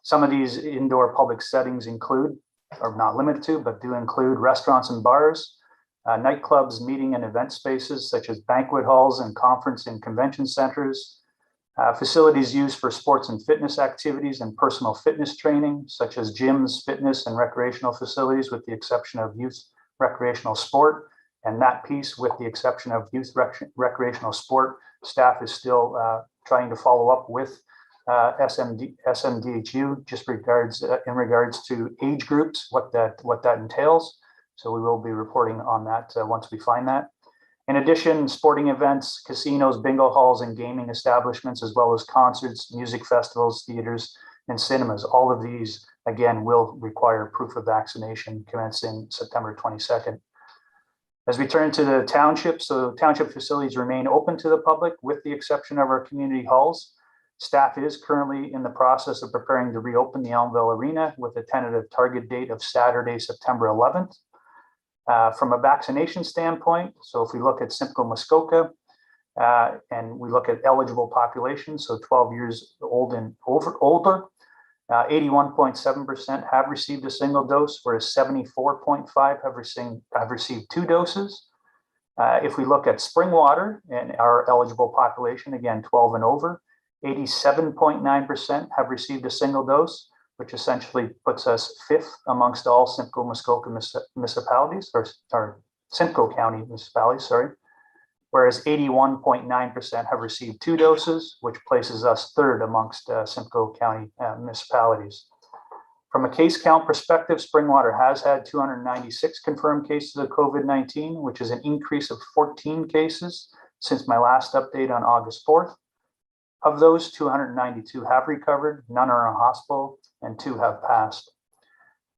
Some of these indoor public settings include, or not limited to, but do include restaurants and bars, nightclubs, meeting and event spaces such as banquet halls and conference and convention centers, facilities used for sports and fitness activities and personal fitness training, such as gyms, fitness and recreational facilities, with the exception of youth recreational sport. And that piece, with the exception of youth recreational sport, staff is still trying to follow up with SMDHU just in regards to age groups, what that entails. So we will be reporting on that once we find that. In addition, sporting events, casinos, bingo halls, and gaming establishments, as well as concerts, music festivals, theaters, and cinemas, all of these, again, will require proof of vaccination commencing September 22nd. As we turn to the township, so township facilities remain open to the public with the exception of our community halls. Staff is currently in the process of preparing to reopen the Elmville Arena with a tentative target date of Saturday, September 11th. From a vaccination standpoint, so if we look at Simcoe Muskoka and we look at eligible population, so 12 years old and older, 81.7% have received a single dose, whereas 74.5% have received 2 doses. If we look at Springwater and our eligible population, again, 12 and over, 87.9% have received a single dose, which essentially puts us 5th amongst all Simcoe Muskoka municipalities, or Simcoe County municipalities, sorry. Whereas 81.9% have received 2 doses, which places us 3rd amongst Simcoe County municipalities. From a case count perspective, Springwater has had 296 confirmed cases of COVID-19, which is an increase of 14 cases since my last update on August 4th. Of those, 292 have recovered, none are in a hospital, and 2 have passed.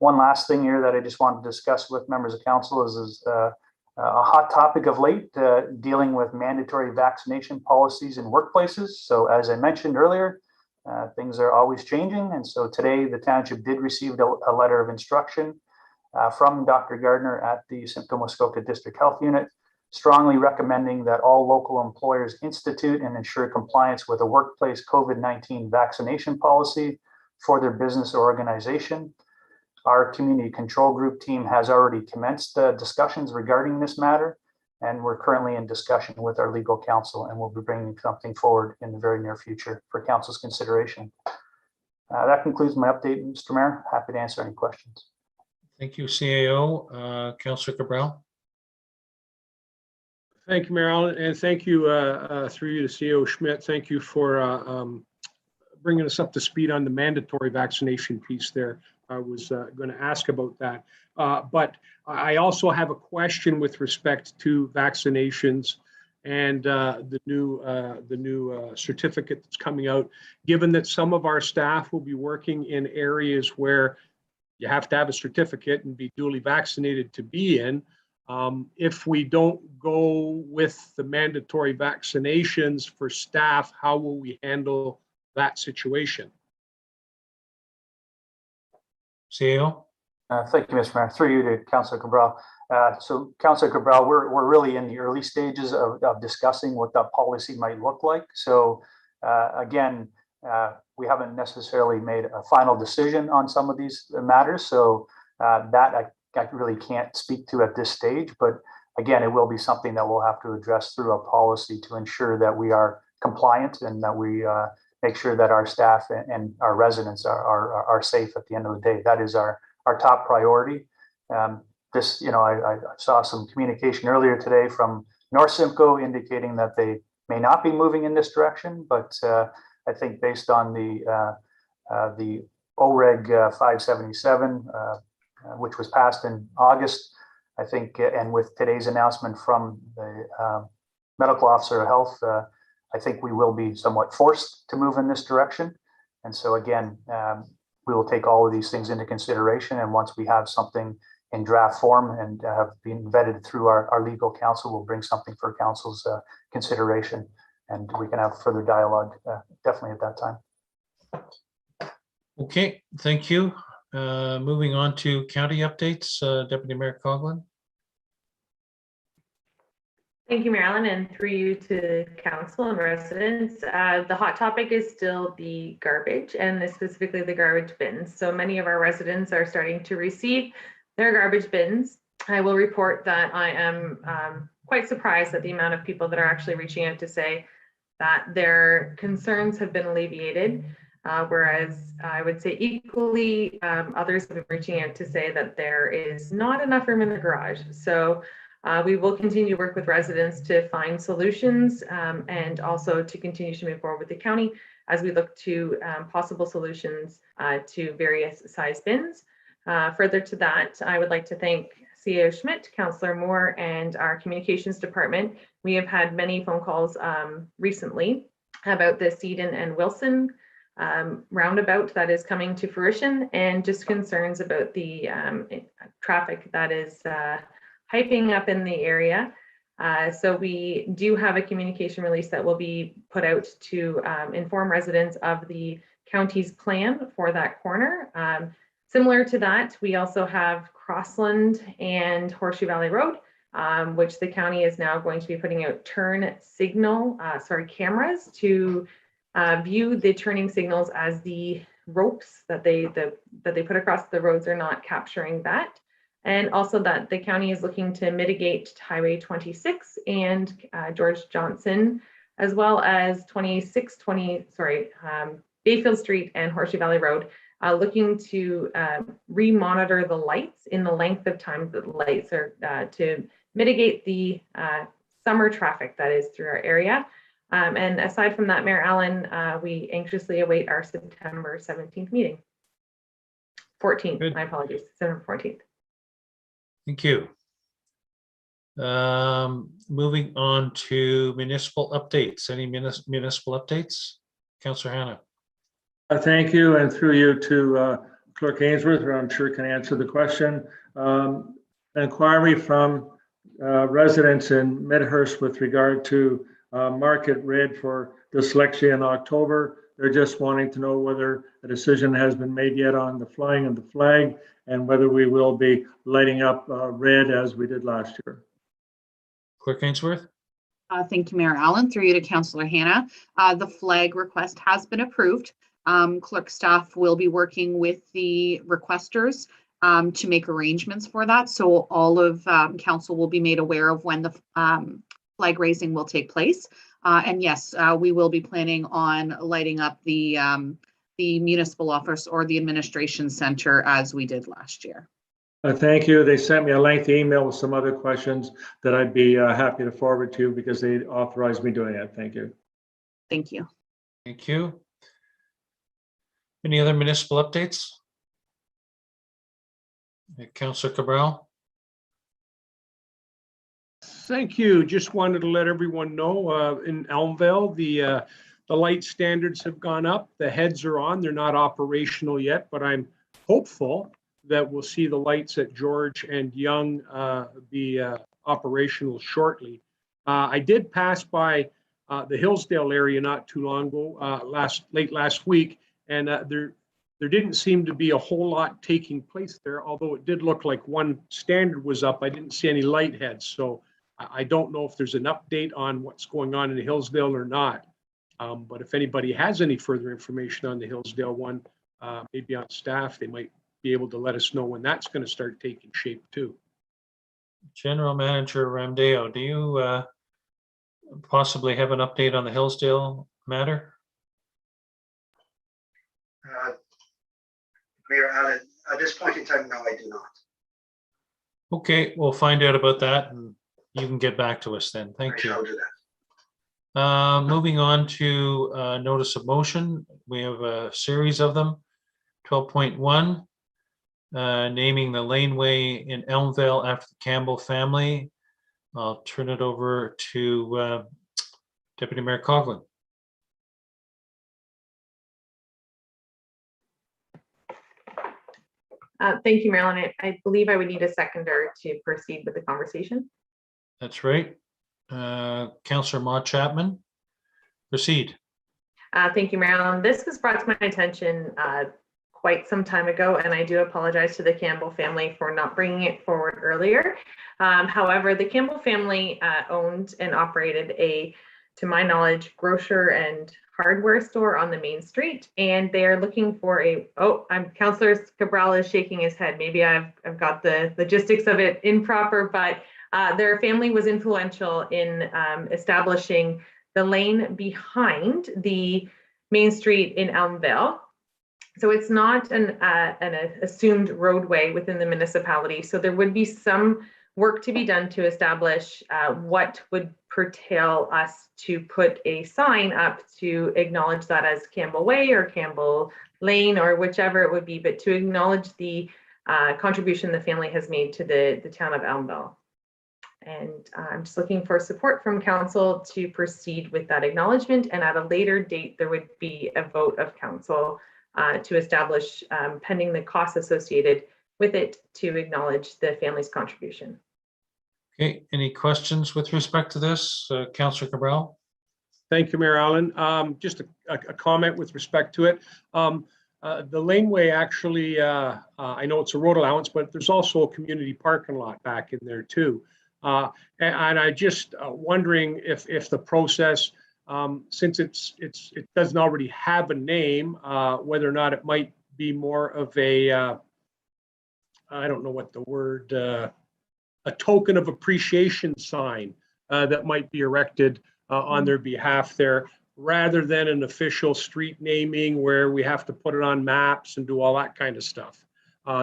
One last thing here that I just wanted to discuss with members of council is a hot topic of late, dealing with mandatory vaccination policies in workplaces. So as I mentioned earlier, Things are always changing, and so today the township did receive a letter of instruction from Dr. Gardner at the Simcoe Muskoka District Health Unit, strongly recommending that all local employers institute and ensure compliance with a workplace COVID-19 vaccination policy for their business or organization. Our community control group team has already commenced discussions regarding this matter, and we're currently in discussion with our legal counsel, and we'll be bringing something forward in the very near future for council's consideration. That concludes my update, Mr. Mayor. Happy to answer any questions. Thank you, CAO. Councillor Cabral. Thank you, Mayor Allen, and thank you through you to CEO Schmidt. Thank you for bringing us up to speed on the mandatory vaccination piece there. I was going to ask about that, but I also have a question with respect to vaccinations and the new certificate that's coming out. Given that some of our staff will be working in areas where you have to have a certificate and be duly vaccinated to be in, if we don't go with the mandatory vaccinations for staff, how will we handle that situation? CEO. Thank you, Mr. Mayor. Through you to Councillor Cabral. So Councillor Cabral, we're really in the early stages of discussing what that policy might look like. So again, we haven't necessarily made a final decision on some of these matters. So that I really can't speak to at this stage. But again, it will be something that we'll have to address through a policy to ensure that we are compliant and that we make sure that our staff and our residents are safe at the end of the day. That is our top priority. I saw some communication earlier today from North Simcoe indicating that they may not be moving in this direction, but I think based on the OREG 577, which was passed in August, I think, and with today's announcement from the medical officer of health, I think we will be somewhat forced to move in this direction. And so again, we will take all of these things into consideration. And once we have something in draft form and have been vetted through our legal counsel, we'll bring something for council's consideration, and we can have further dialogue definitely at that time. Okay, thank you. Moving on to county updates, Deputy Mayor Coughlin. Thank you, Mayor Allen, and through you to council and residents. The hot topic is still the garbage, and specifically the garbage bins. So many of our residents are starting to receive their garbage bins. I will report that I am quite surprised at the amount of people that are actually reaching out to say that their concerns have been alleviated, whereas I would say equally others have been reaching out to say that there is not enough room in the garage. So we will continue to work with residents to find solutions and also to continue to move forward with the county as we look to possible solutions to various size bins. Further to that, I would like to thank CEO Schmidt, Councillor Moore, and our communications department. We have had many phone calls recently about the Seaton and Wilson roundabout that is coming to fruition, and just concerns about the traffic that is hyping up in the area. So we do have a communication release that will be put out to inform residents of the county's plan for that corner. Similar to that, we also have Crossland and Horseshoe Valley Road, which the county is now going to be putting out turn signal, cameras to view the turning signals as the ropes that they put across the roads are not capturing that. And also that the county is looking to mitigate Highway 26 and George Johnson, as well as Bayfield Street and Horseshoe Valley Road, looking to remonitor the lights in the length of time that the lights are to mitigate the summer traffic that is through our area. And aside from that, Mayor Allen, we anxiously await our September 17th meeting. 14th, Good. My apologies, September 14th. Thank you. Moving on to municipal updates. Any municipal updates? Councillor Hannah. Thank you, and through you to Clerk Ainsworth, who I'm sure can answer the question. An inquiry from residents in Midhurst with regard to market rate for dyslexia in October. They're just wanting to know whether a decision has been made yet on the flying of the flag and whether we will be lighting up red as we did last year. Clerk Ainsworth? Thank you, Mayor Allen. Through you to Councillor Hannah. The flag request has been approved. Clerk staff will be working with the requesters to make arrangements for that. So all of council will be made aware of when the flag raising will take place. And yes, we will be planning on lighting up the municipal office or the administration center as we did last year. Thank you. They sent me a lengthy email with some other questions that I'd be happy to forward to because they authorized me doing it. Thank you. Thank you. Thank you. Any other municipal updates? Councillor Cabral? Thank you. Just wanted to let everyone know in Elmvale, the light standards have gone up. The heads are on. They're not operational yet, but I'm hopeful that we'll see the lights at George and Young be operational shortly. I did pass by the Hillsdale area not too long ago, late last week, and there didn't seem to be a whole lot taking place there, although it did look like one standard was up. I didn't see any light heads, so I don't know if there's an update on what's going on in Hillsdale or not. But if anybody has any further information on the Hillsdale one, maybe on staff, they might be able to let us know when that's going to start taking shape too. General Manager Ramdeo, do you possibly have an update on the Hillsdale matter? Mayor Allen, at this point in time, no, I do not. Okay, we'll find out about that and you can get back to us then. Thank you. I shall do that. Moving on to notice of motion. We have a series of them. 12.1, naming the laneway in Elmvale after the Campbell family. I'll turn it over to Deputy Mayor Coughlin. Thank you, Marilyn. I believe I would need a seconder to proceed with the conversation. That's right. Councillor Maude Chapman, proceed. Thank you, Marilyn. This was brought to my attention quite some time ago, and I do apologize to the Campbell family for not bringing it forward earlier. However, the Campbell family owned and operated a, to my knowledge, grocer and hardware store on the main street, and they are looking for a, Councillor Cabral is shaking his head. Maybe I've got the logistics of it improper, but their family was influential in establishing the lane behind the main street in Elmvale. So it's not an assumed roadway within the municipality. So there would be some work to be done to establish what would curtail us to put a sign up to acknowledge that as Campbell Way or Campbell Lane or whichever it would be, but to acknowledge the contribution the family has made to the town of Elmvale. And I'm just looking for support from council to proceed with that acknowledgement, and at a later date there would be a vote of council to establish, pending the costs associated with it, to acknowledge the family's contribution. Okay, any questions with respect to this? Councillor Cabral? Thank you, Mayor Allen. Just a comment with respect to it. The laneway actually, I know it's a road allowance, but there's also a community parking lot back in there too. And I just wondering if the process, since it doesn't already have a name, whether or not it might be more of a, I don't know what the word, a token of appreciation sign that might be erected on their behalf there, rather than an official street naming where we have to put it on maps and do all that kind of stuff.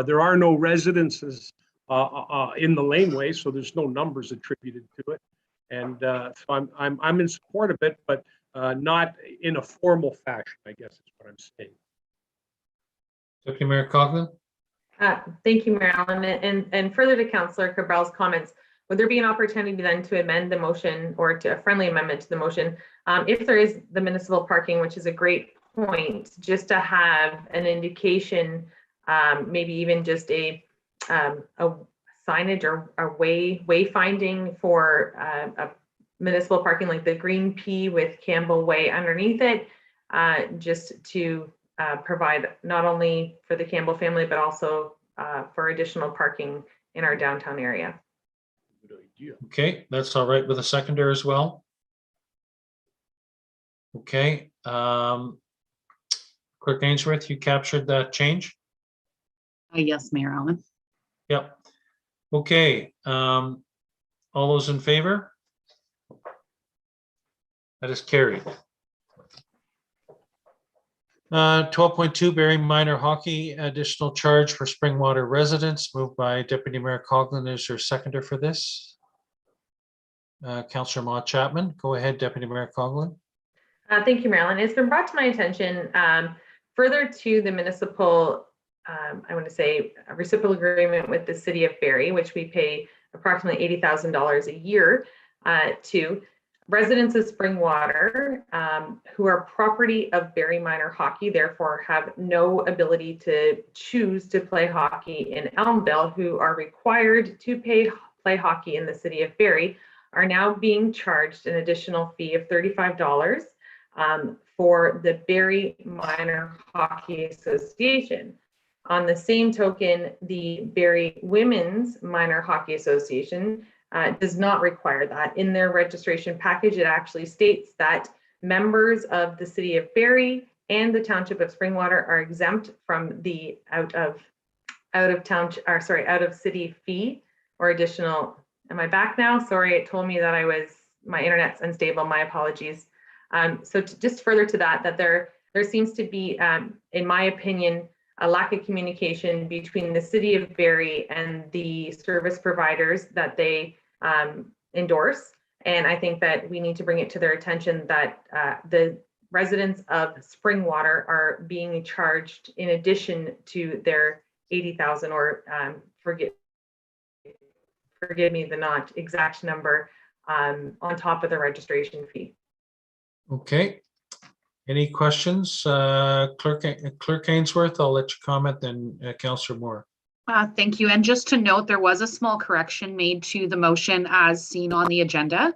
There are no residences in the laneway, so there's no numbers attributed to it. And so I'm in support of it, but not in a formal fashion, I guess is what I'm saying. Deputy Mayor Coughlin? Thank you, Mayor Allen. And further to Councillor Cabral's comments, would there be an opportunity then to amend the motion or to a friendly amendment to the motion if there is the municipal parking, which is a great point, just to have an indication, maybe even just a signage or a wayfinding for a municipal parking, like the green P with Campbell Way underneath it, just to provide not only for the Campbell family, but also for additional parking in our downtown area. Okay, that's all right with a seconder as well. Okay, Clerk Ainsworth, you captured that change? Yes, Mayor Allen. Yep. Okay, all those in favor? That is carried. 12.2, Barrie Minor Hockey additional charge for Springwater residents, moved by Deputy Mayor Coughlin. Is there a seconder for this? Councillor Maude Chapman, go ahead, Deputy Mayor Coughlin. Thank you, Marilyn. It's been brought to my attention further to the municipal, I want to say, a reciprocal agreement with the city of Barrie, which we pay approximately $80,000 a year to residents of Springwater who are property of Barrie Minor Hockey, therefore have no ability to choose to play hockey in Elmville, who are required to play hockey in the city of Barrie, are now being charged an additional fee of $35 for the Barrie Minor Hockey Association. On the same token, the Barrie Women's Minor Hockey Association does not require that. In their registration package, it actually states that members of the city of Barrie and the township of Springwater are exempt from the out of city fee or additional. Am I back now? Sorry, it told me that my internet's unstable. My apologies. So just further to that there seems to be, in my opinion, a lack of communication between the city of Barrie and the service providers that they endorse. And I think that we need to bring it to their attention that the residents of Springwater are being charged in addition to their 80,000 or forgive me the not exact number on top of the registration fee. Okay. Any questions? Clerk Ainsworth, I'll let you comment, then Councillor Moore. Thank you. And just to note, there was a small correction made to the motion as seen on the agenda.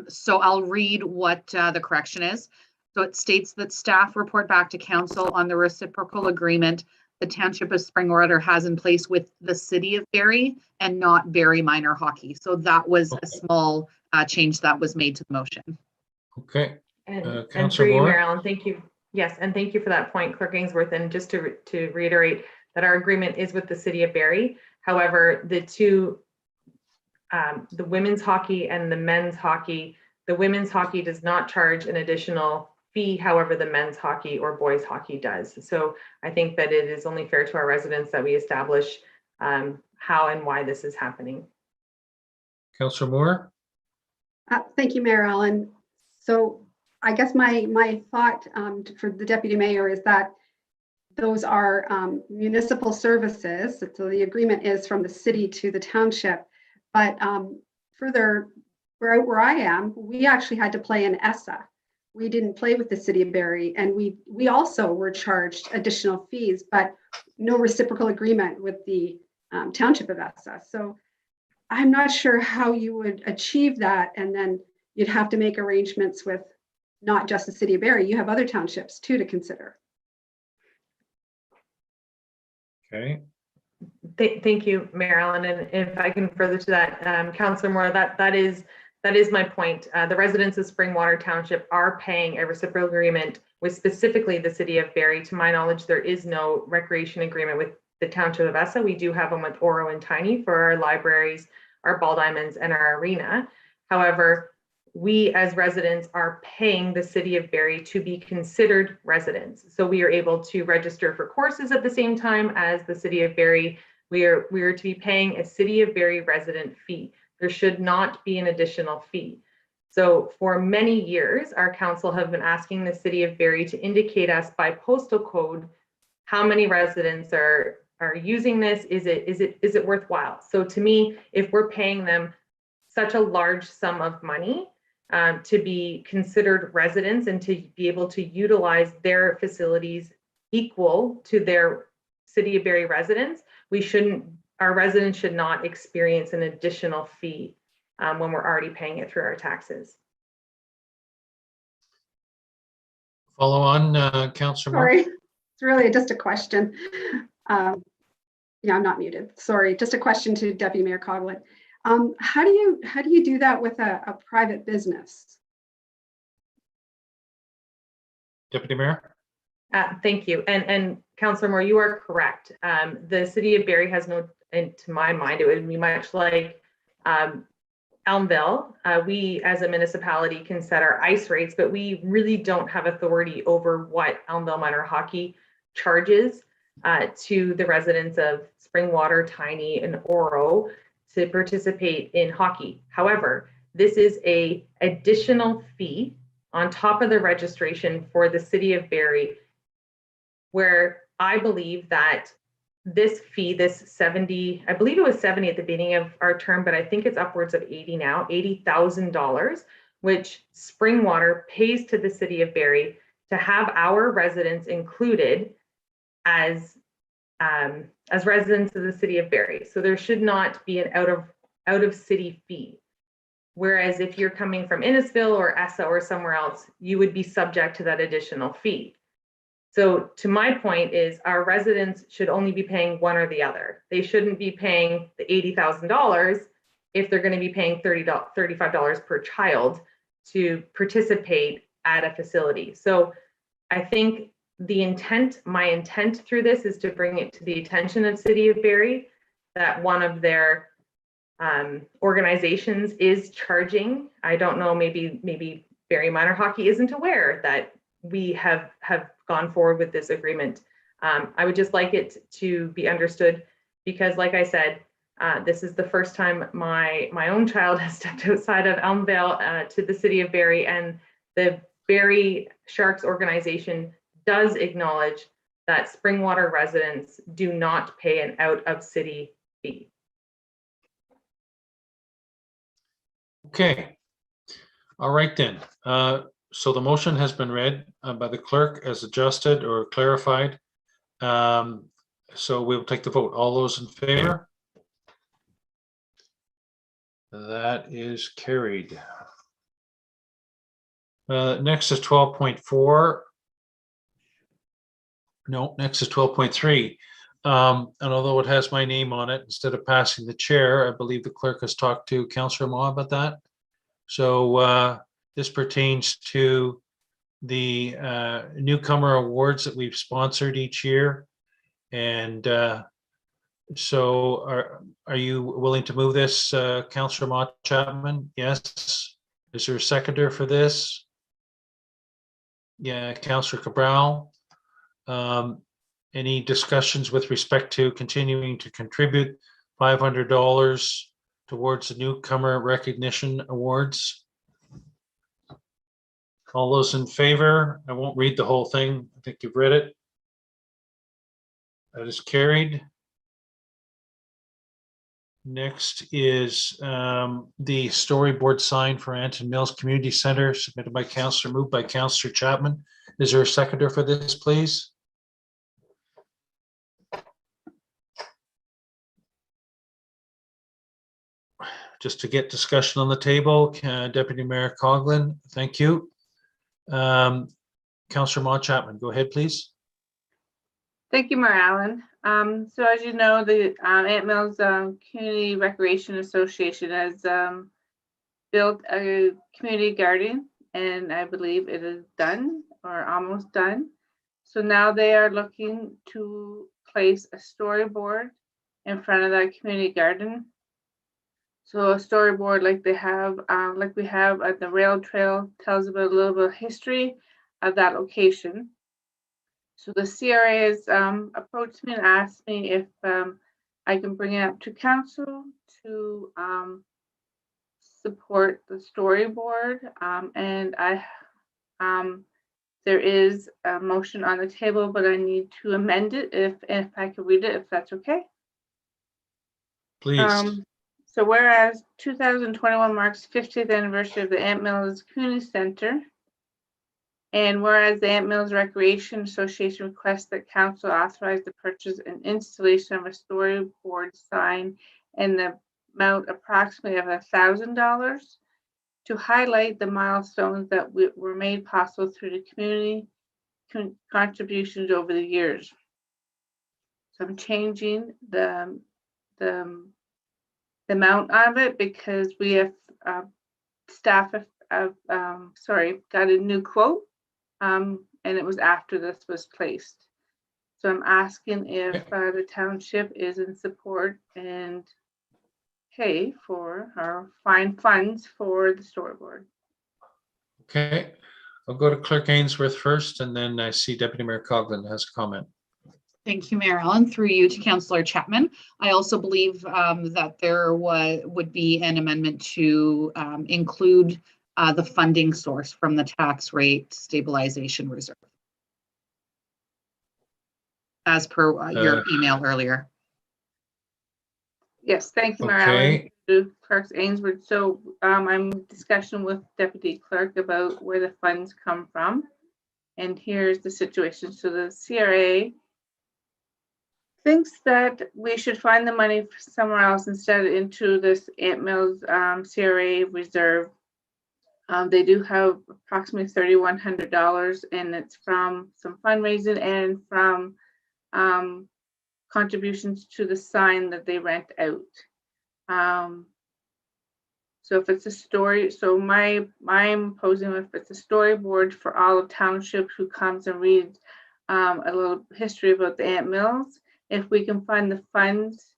So I'll read what the correction is. So it states that staff report back to council on the reciprocal agreement the Township of Springwater has in place with the city of Barrie and not Barrie Minor Hockey. So that was a small change that was made to the motion. Okay. And through you, Marilyn, thank you. Yes, and thank you for that point, Clerk Ainsworth. And just to reiterate that our agreement is with the city of Barrie. However, the two, the women's hockey and the men's hockey, the women's hockey does not charge an additional fee. However, the men's hockey or boys hockey does. So I think that it is only fair to our residents that we establish how and why this is happening. Councillor Moore. Thank you, Mayor Allen. So I guess my thought for the deputy mayor is that those are municipal services. So the agreement is from the city to the township. But further, where I am, we actually had to play in ESSA. We didn't play with the city of Barrie, and we also were charged additional fees, but no reciprocal agreement with the township of ESSA. So I'm not sure how you would achieve that, and then you'd have to make arrangements with not just the city of Barrie. You have other townships too to consider. Okay. Thank you, Mayor Allen. And if I can further to that, Councillor Moore, that is my point. The residents of Springwater Township are paying a reciprocal agreement with specifically the city of Barrie. To my knowledge, there is no recreation agreement with the township of ESSA. We do have one with Oro and Tiny for our libraries, our ball diamonds, and our arena. However, we as residents are paying the city of Barrie to be considered residents. So we are able to register for courses at the same time as the city of Barrie. We are to be paying a city of Barrie resident fee. There should not be an additional fee. So for many years, our council have been asking the city of Barrie to indicate us by postal code how many residents are using this. Is it worthwhile? So to me, if we're paying them such a large sum of money to be considered residents and to be able to utilize their facilities equal to their city of Barrie residents, our residents should not experience an additional fee when we're already paying it through our taxes. Follow on, Councillor Moore. Sorry, it's really just a question. Yeah, I'm not muted. Sorry, just a question to Deputy Mayor Coughlin. How do you do that with a private business? Deputy Mayor. Thank you. And Councillor Moore, you are correct. The city of Barrie has no, and to my mind, it would be much like Elmville. We as a municipality can set our ice rates, but we really don't have authority over what Elmville Minor Hockey charges to the residents of Springwater, Tiny, and Oro to participate in hockey. However, this is an additional fee on top of the registration for the city of Barrie, where I believe that this fee, this 70, I believe it was 70 at the beginning of our term, but I think it's upwards of 80 now, $80,000, which Springwater pays to the city of Barrie to have our residents included as residents of the city of Barrie. So there should not be an out of city fee. Whereas if you're coming from Innisfil or ESSA or somewhere else, you would be subject to that additional fee. So to my point is our residents should only be paying one or the other. They shouldn't be paying the $80,000 if they're going to be paying $35 per child to participate at a facility. So I think my intent through this is to bring it to the attention of City of Barrie that one of their organizations is charging. I don't know, maybe Barrie Minor Hockey isn't aware that we have gone forward with this agreement. I would just like it to be understood because, like I said, this is the first time my own child has stepped outside of Elmvale to the city of Barrie, and the Barrie Sharks organization does acknowledge that Springwater residents do not pay an out-of-city fee. Okay. All right then. So the motion has been read by the clerk as adjusted or clarified. So we'll take the vote. All those in favor? That is carried. Next is 12.4. No, next is 12.3. And although it has my name on it, instead of passing the chair, I believe the clerk has talked to Councillor Ma about that. So this pertains to the newcomer awards that we've sponsored each year. And so are you willing to move this, Councillor Ma Chapman? Yes. Is there a seconder for this? Yeah, Councillor Cabral. Any discussions with respect to continuing to contribute $500 towards the newcomer recognition awards? All those in favor? I won't read the whole thing. I think you've read it. That is carried. Next is the storyboard sign for Anton Mills Community Center submitted by Councillor, moved by Councillor Chapman. Is there a seconder for this, please? Just to get discussion on the table, Deputy Mayor Coughlin, thank you. Councillor Ma Chapman, go ahead, please. Thank you, Mayor Allen. So as you know, the Ant Mills Community Recreation Association has built a community garden, and I believe it is done or almost done. So now they are looking to place a storyboard in front of that community garden. So a storyboard like they have, like we have at the rail trail, tells about a little bit of history of that location. So the CRA has approached me and asked me if I can bring it up to council to support the storyboard. And there is a motion on the table, but I need to amend it if I could read it, if that's okay. Please. So whereas 2021 marks 50th anniversary of the Ant Mills Community Center, and whereas the Ant Mills Recreation Association requests that council authorize the purchase and installation of a storyboard sign in the amount approximately of $1,000 to highlight the milestones that were made possible through the community contributions over the years. So I'm changing the amount of it because we have staff have got a new quote, and it was after this was placed. So I'm asking if the township is in support and pay for or find funds for the storyboard. Okay, I'll go to Clerk Ainsworth first, and then I see Deputy Mayor Coughlin has a comment. Thank you, Mayor Allen. Through you to Councillor Chapman. I also believe that there would be an amendment to include the funding source from the tax rate stabilization reserve, as per your email earlier. Yes, thank you, Mayor Allen. Clerk Ainsworth. So I'm in discussion with Deputy Clerk about where the funds come from. And here's the situation. So the CRA thinks that we should find the money somewhere else instead into this Ant Mills CRA reserve. They do have approximately $3,100, and it's from some fundraising and from contributions to the sign that they rent out. So if it's a story, so I'm posing if it's a storyboard for all of township who comes and reads a little history about the Ant Mills. If we can find the funds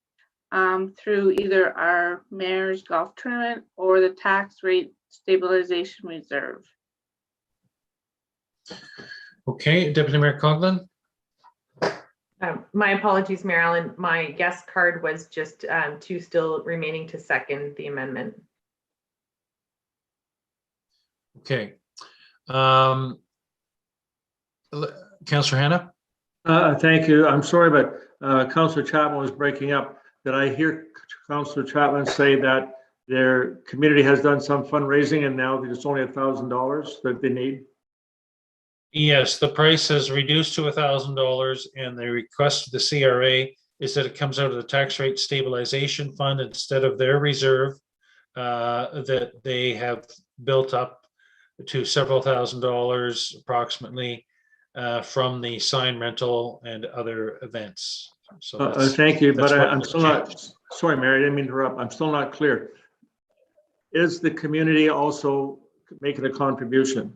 through either our mayor's golf tournament or the tax rate stabilization reserve. Okay, Deputy Mayor Coughlin. My apologies, Mayor Allen. My yes card was just two still remaining to second the amendment. Okay. Councillor Hannah. Thank you. I'm sorry, but Councillor Chapman was breaking up. Did I hear Councillor Chapman say that their community has done some fundraising and now there's only $1,000 that they need? Yes, the price is reduced to $1,000, and the request of the CRA is that it comes out of the tax rate stabilization fund instead of their reserve that they have built up to several $1,000s approximately from the sign rental and other events. So thank you, but I'm still changed. not, sorry, Mary, I didn't mean to interrupt. I'm still not clear. Is the community also making a contribution?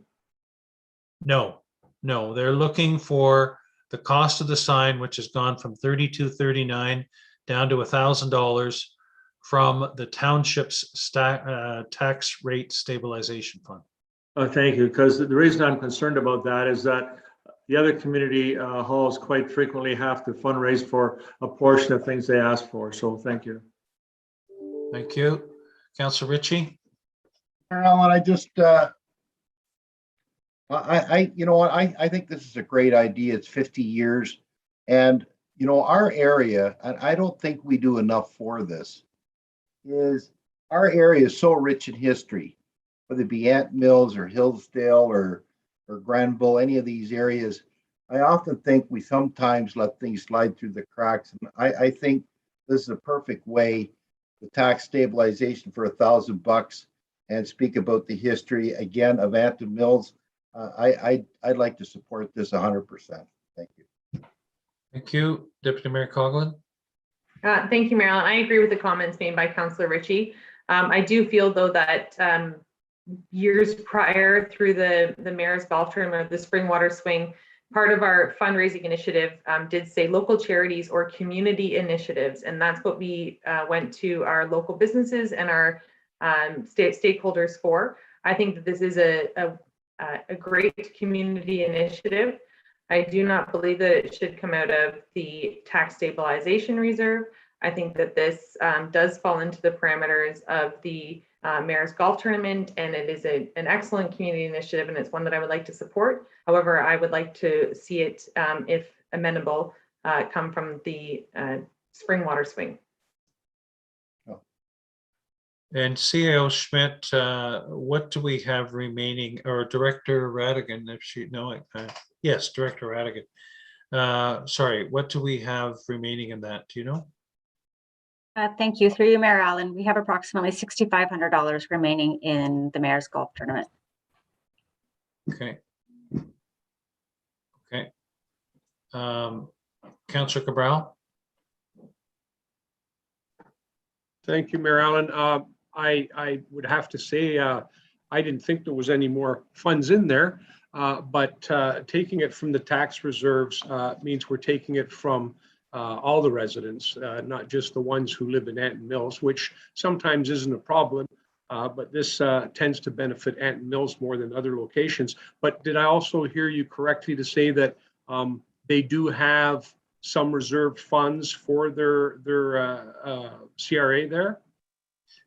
No, they're looking for the cost of the sign, which has gone from $32.39 down to $1,000 from the township's tax rate stabilization fund. Thank you, because the reason I'm concerned about that is that the other community halls quite frequently have to fundraise for a portion of things they ask for. So thank you. Thank you. Councillor Ritchie. Alan, I just, you know what, I think this is a great idea. It's 50 years. And, you know, our area, and I don't think we do enough for this, is our area is so rich in history, whether it be Ant Mills or Hillsdale or Granville, any of these areas. I often think we sometimes let things slide through the cracks. And I think this is a perfect way, the tax stabilization for $1,000 and speak about the history again of Ant Mills. I'd like to support this 100%. Thank you. Thank you. Deputy Mayor Coughlin. Thank you, Mayor Allen. I agree with the comments made by Councillor Ritchie. I do feel though that years prior through the mayor's golf tournament, the spring water swing, part of our fundraising initiative did say local charities or community initiatives. And that's what we went to our local businesses and our stakeholders for. I think that this is a great community initiative. I do not believe that it should come out of the tax stabilization reserve. I think that this does fall into the parameters of the mayor's golf tournament, and it is an excellent community initiative, and it's one that I would like to support. However, I would like to see it, if amenable, come from the spring water swing. And CAO Schmidt, what do we have remaining, or Director Radigan, if she, no, yes, Director Radigan. Sorry, what do we have remaining in that? Do you know? Thank you. Through you, Mayor Allen, we have approximately $6,500 remaining in the mayor's golf tournament. Okay. Okay. Councillor Cabral? Thank you, Mayor Allen. I would have to say, I didn't think there was any more funds in there, but taking it from the tax reserves means we're taking it from all the residents, not just the ones who live in Anton Mills, which sometimes isn't a problem, but this tends to benefit Anton Mills more than other locations. But did I also hear you correctly to say that they do have some reserved funds for their CRA there,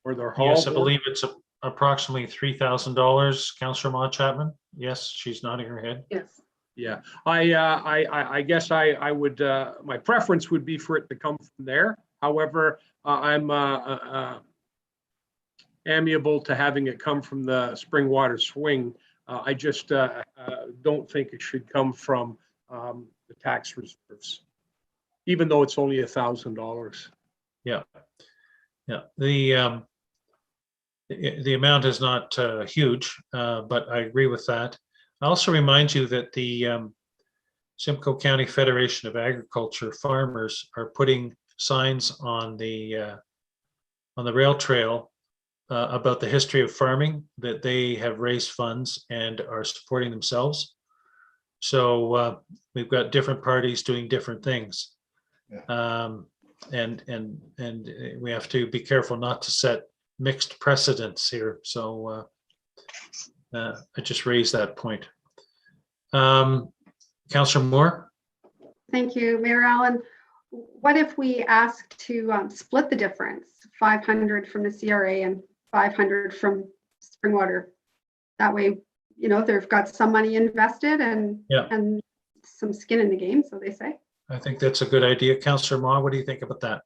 or their hall? Yes, I believe it's approximately $3,000. Councillor Ma Chapman? Yes, she's nodding her head. Yes. Yeah, I guess I would, my preference would be for it to come from there. However, I'm amiable to having it come from the spring water swing. I just don't think it should come from the tax reserves, even though it's only $1,000. Yeah, yeah. The amount is not huge, but I agree with that. I also remind you that the Simcoe County Federation of Agriculture farmers are putting signs on the rail trail about the history of farming, that they have raised funds and are supporting themselves. So we've got different parties doing different things. Yeah. And we have to be careful not to set mixed precedents here. So I just raised that point. Councillor Moore? Thank you, Mayor Allen. What if we asked to split the difference, 500 from the CRA and 500 from Springwater? That way, you know, they've got some money invested and some skin in the game, so they say. I think that's a good idea. Councillor Ma, what do you think about that?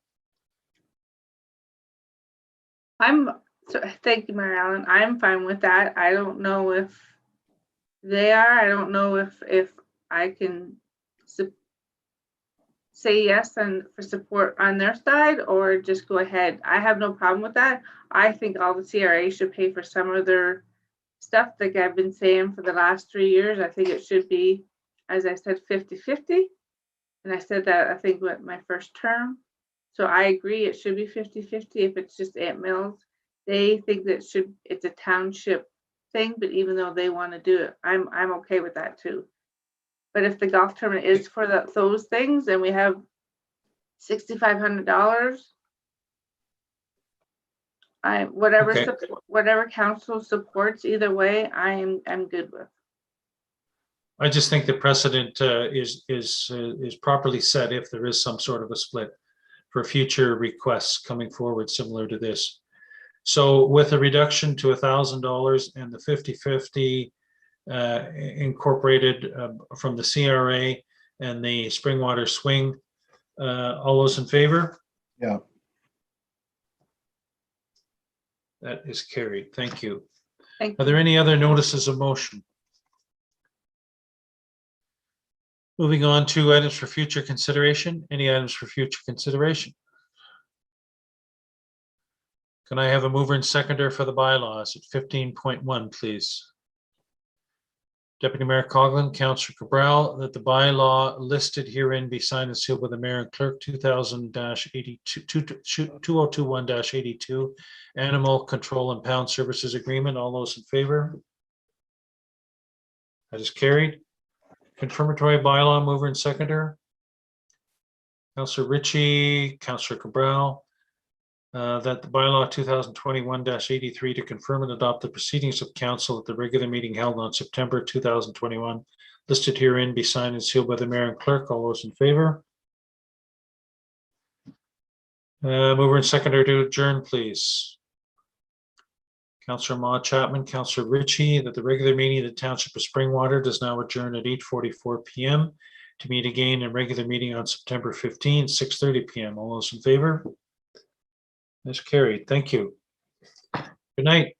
Thank you, Mary Ellen. I'm fine with that. I don't know if they are. I don't know if I can say yes and for support on their side, or just go ahead. I have no problem with that. I think all the CRA should pay for some of their stuff, like I've been saying for the last 3 years. I think it should be, as I said, 50-50. And I said that, I think, with my first term. So I agree it should be 50-50 if it's just Ant Mills. They think that it's a township thing, but even though they want to do it, I'm okay with that too. But if the golf tournament is for those things and we have $6,500, whatever council supports, either way, I'm good with. I just think the precedent is properly set if there is some sort of a split for future requests coming forward similar to this. So with a reduction to $1,000 and the 50-50 incorporated from the CRA and the Springwater Swing, all those in favor? Yeah. That is carried. Thank you. Thank Are there any other notices of motion? Moving on to items for future consideration. Any items for future consideration? Can I have a mover and seconder for the bylaws at 15.1, please? Deputy Mayor Coughlin, Councillor Cabral, that the bylaw listed herein be signed and sealed by the Mayor and Clerk 2021-82 Animal Control and Pound Services Agreement. All those in favor? That is carried. Confirmatory bylaw, mover and seconder. Councillor Ritchie, Councillor Cabral, that the bylaw 2021-83 to confirm and adopt the proceedings of council at the regular meeting held on September 2021, listed herein, be signed and sealed by the Mayor and Clerk. All those in favor? Mover and seconder to adjourn, please. Councillor Ma Chapman, Councillor Ritchie, that the regular meeting of the Township of Springwater does now adjourn at 8:44 p.m. to meet again in regular meeting on September 15, 6:30 p.m. All those in favor? That's carried. Thank you. Good night.